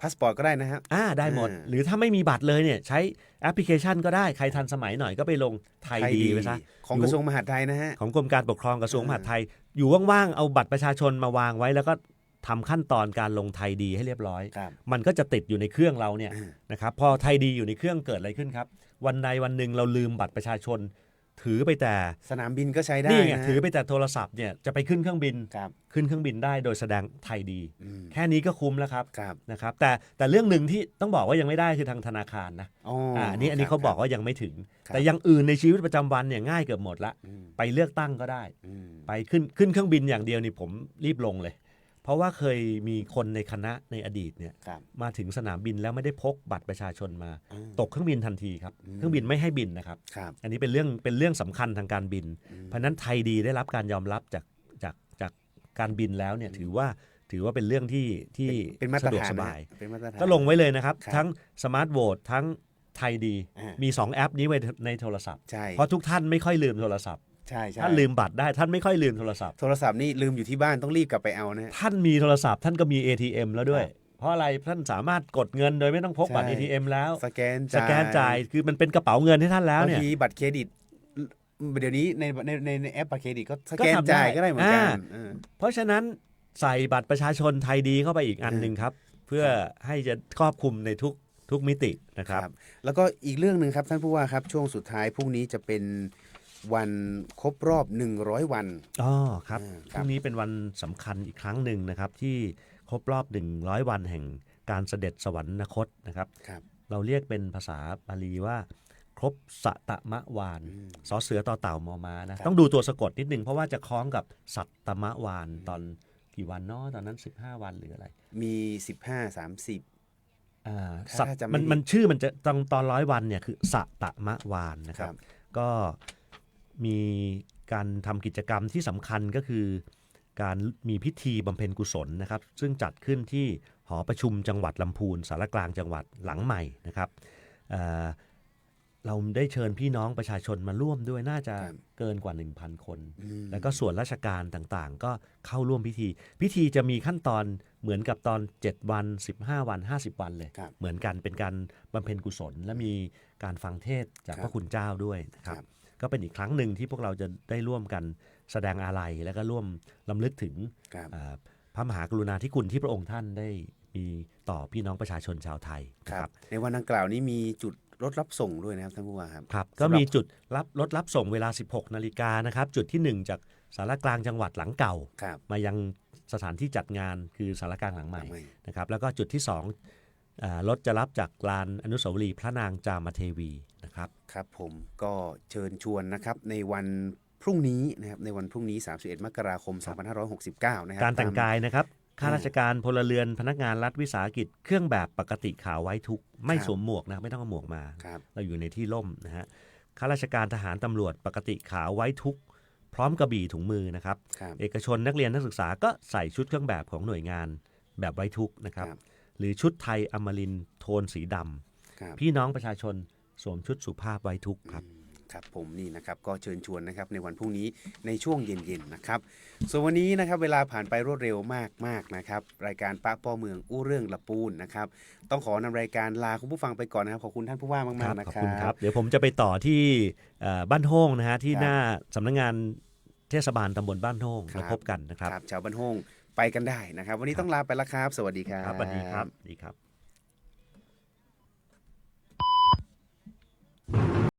พาสปอร์ตก็ได้นะครับได้หมดหรือถ้าไม่มีบัตรเลยเนี่ยใช้แอปพลิเคชันก็ได้ใครทันสมัยหน่อยก็ไปลงไทยดีไปซะของกระทรวงมหาดไทยนะฮะของกรมการปกครองกระทรวงมหาดไทยอยู่ว่างๆเอาบัตรประชาชนมาวางไว้แล้วก็ทำขั้นตอนการลงไทยดีให้เรียบร้อยมันก็จะติดอยู่ในเครื่องเราเนี่ยนะครับพอไทยดีอยู่ในเครื่องเกิดอะไรขึ้นครับวันใดวันหนึ่งเราลืมบัตรประชาชนถือไปแต่สนามบินก็ใช้ได้นี่ไงถือไปแต่โทรศัพท์เนี่ยจะไปขึ้นเครื่องบินขึ้นเครื่องบินได้โดยแสดงไทยดีแค่นี้ก็คุ้มแล้วครับนะครับแต่เรื่องหนึ่งที่ต้องบอกว่ายังไม่ได้คือทางธนาคารนะอันนี้เขาบอกว่ายังไม่ถึงแต่อย่างอื่นในชีวิตประจำวันเนี่ยง่ายเกือบหมดละไปเลือกตั้งก็ได้ไปขึ้นเครื่องบินอย่างเดียวนี่ผมรีบลงเลยเพราะว่าเคยมีคนในคณะในอดีตเนี่ยมาถึงสนามบินแล้วไม่ได้พกบัตรประชาชนมาตกเครื่องบินทันทีครับเครื่องบินไม่ให้บินนะครับอันนี้เป็นเรื่องสำคัญทางการบินเพราะนั้นไทยดีได้รับการยอมรับจากการบินแล้วเนี่ยถือว่าเป็นเรื่องที่สะดวกสบายก็ลงไว้เลยนะครับทั้งสมาร์ทโหวตทั้งไทยดีมี2แอปนี้ไว้ในโทรศัพท์เพราะทุกท่านไม่ค่อยลืมโทรศัพท์ท่านลืมบัตรได้ท่านไม่ค่อยลืมโทรศัพท์นี่ลืมอยู่ที่บ้านต้องรีบกลับไปเอานะท่านมีโทรศัพท์ท่านก็มี ATM แล้วด้วยเพราะอะไรท่านสามารถกดเงินโดยไม่ต้องพกบัตร ATM แล้วสแกนจ่ายคือมันเป็นกระเป๋าเงินให้ท่านแล้วเนี่ยบางทีบัตรเครดิตเดี๋ยวนี้ในแอปบัตรเครดิตก็สแกนจ่ายก็ได้เหมือนกันเพราะฉะนั้นใส่บัตรประชาชนไทยดีเข้าไปอีกอันนึงครับเพื่อให้จะครอบคลุมในทุกมิตินะครับแล้วก็อีกเรื่องนึงครับท่านผู้ว่าครับช่วงสุดท้ายพรุ่งนี้จะเป็น วันครบรอบ100 วันอ๋อครับพรุ่งนี้เป็นวันสำคัญอีกครั้งหนึ่งนะครับที่ครบรอบ100 วันแห่งการเสด็จสวรรคตนะครับเราเรียกเป็นภาษาบาลีว่าครบสตมวานสอเสือต่อเต่ามอม้านะต้องดูตัวสะกดนิดนึงเพราะว่าจะคล้องกับสัตตมวานตอนกี่วันเนาะตอนนั้น15 วันหรืออะไรมี15-30สัตว์มันชื่อมันจะตอน100 วันเนี่ยคือสัตตมวานนะครับก็มีการทำกิจกรรมที่สำคัญก็คือการมีพิธีบำเพ็ญกุศลนะครับซึ่งจัดขึ้นที่หอประชุมจังหวัดลำพูนสารกลางจังหวัดหลังใหม่นะครับเราได้เชิญพี่น้องประชาชนมาร่วมด้วยน่าจะเกินกว่า 1,000 คนแล้วก็ส่วนราชการต่างๆก็เข้าร่วมพิธีจะมีขั้นตอนเหมือนกับตอน7 วัน15 วัน50 วันเลยเหมือนกันเป็นการบำเพ็ญกุศลและมีการฟังเทศน์จากพระคุณเจ้าด้วยนะครับก็เป็นอีกครั้งหนึ่งที่พวกเราจะได้ร่วมกันแสดงอาลัยและก็ร่วมรำลึกถึงพระมหากรุณาธิคุณที่พระองค์ท่านได้มีต่อพี่น้องประชาชนชาวไทยนะครับในวันดังกล่าวนี้มีจุดรถรับส่งด้วยนะครับท่านผู้ว่าครับก็มีจุดรถรับส่งเวลา 16 นาฬิกานะครับจุดที่ 1 จากสารกลางจังหวัดหลังเก่ามายังสถานที่จัดงานคือสารกลางหลังใหม่นะครับแล้วก็จุดที่2รถจะรับจากลานอนุสาวรีย์พระนางจามเทวีนะครับครับผมก็เชิญชวนนะครับในวันพรุ่งนี้นะครับในวันพรุ่งนี้31 มกราคม 2569นะครับการแต่งกายนะครับข้าราชการพลเรือนพนักงานรัฐวิสาหกิจเครื่องแบบปกติขาวไว้ทุกไม่สวมหมวกนะไม่ต้องเอาหมวกมาเราอยู่ในที่ร่มนะฮะข้าราชการทหารตำรวจปกติขาวไว้ทุกพร้อมกระบี่ถุงมือนะครับเอกชนนักเรียนนักศึกษาก็ใส่ชุดเครื่องแบบของหน่วยงานแบบไว้ทุกนะครับหรือชุดไทยอมรินทร์โทนสีดำพี่น้องประชาชนสวมชุดสุภาพไว้ทุกครับครับผมนี่นะครับก็เชิญชวนนะครับในวันพรุ่งนี้ในช่วงเย็นๆนะครับส่วนวันนี้นะครับเวลาผ่านไปรวดเร็วมากๆนะครับรายการป้าป้อเมืองอู้เรื่องละปูนนะครับต้องขอนำรายการลาคุณผู้ฟังไปก่อนนะครับขอบคุณท่านผู้ว่ามากๆนะครับขอบคุณครับเดี๋ยวผมจะไปต่อที่บ้านโฮ่งนะฮะที่หน้าสำนักงานเทศบาลตำบลบ้านโฮ่งมาพบกันนะครับชาวบ้านโฮ่งไปกันได้นะครับวันนี้ต้องลาไปแล้วครับสวัสดีครับสวัสดีครับ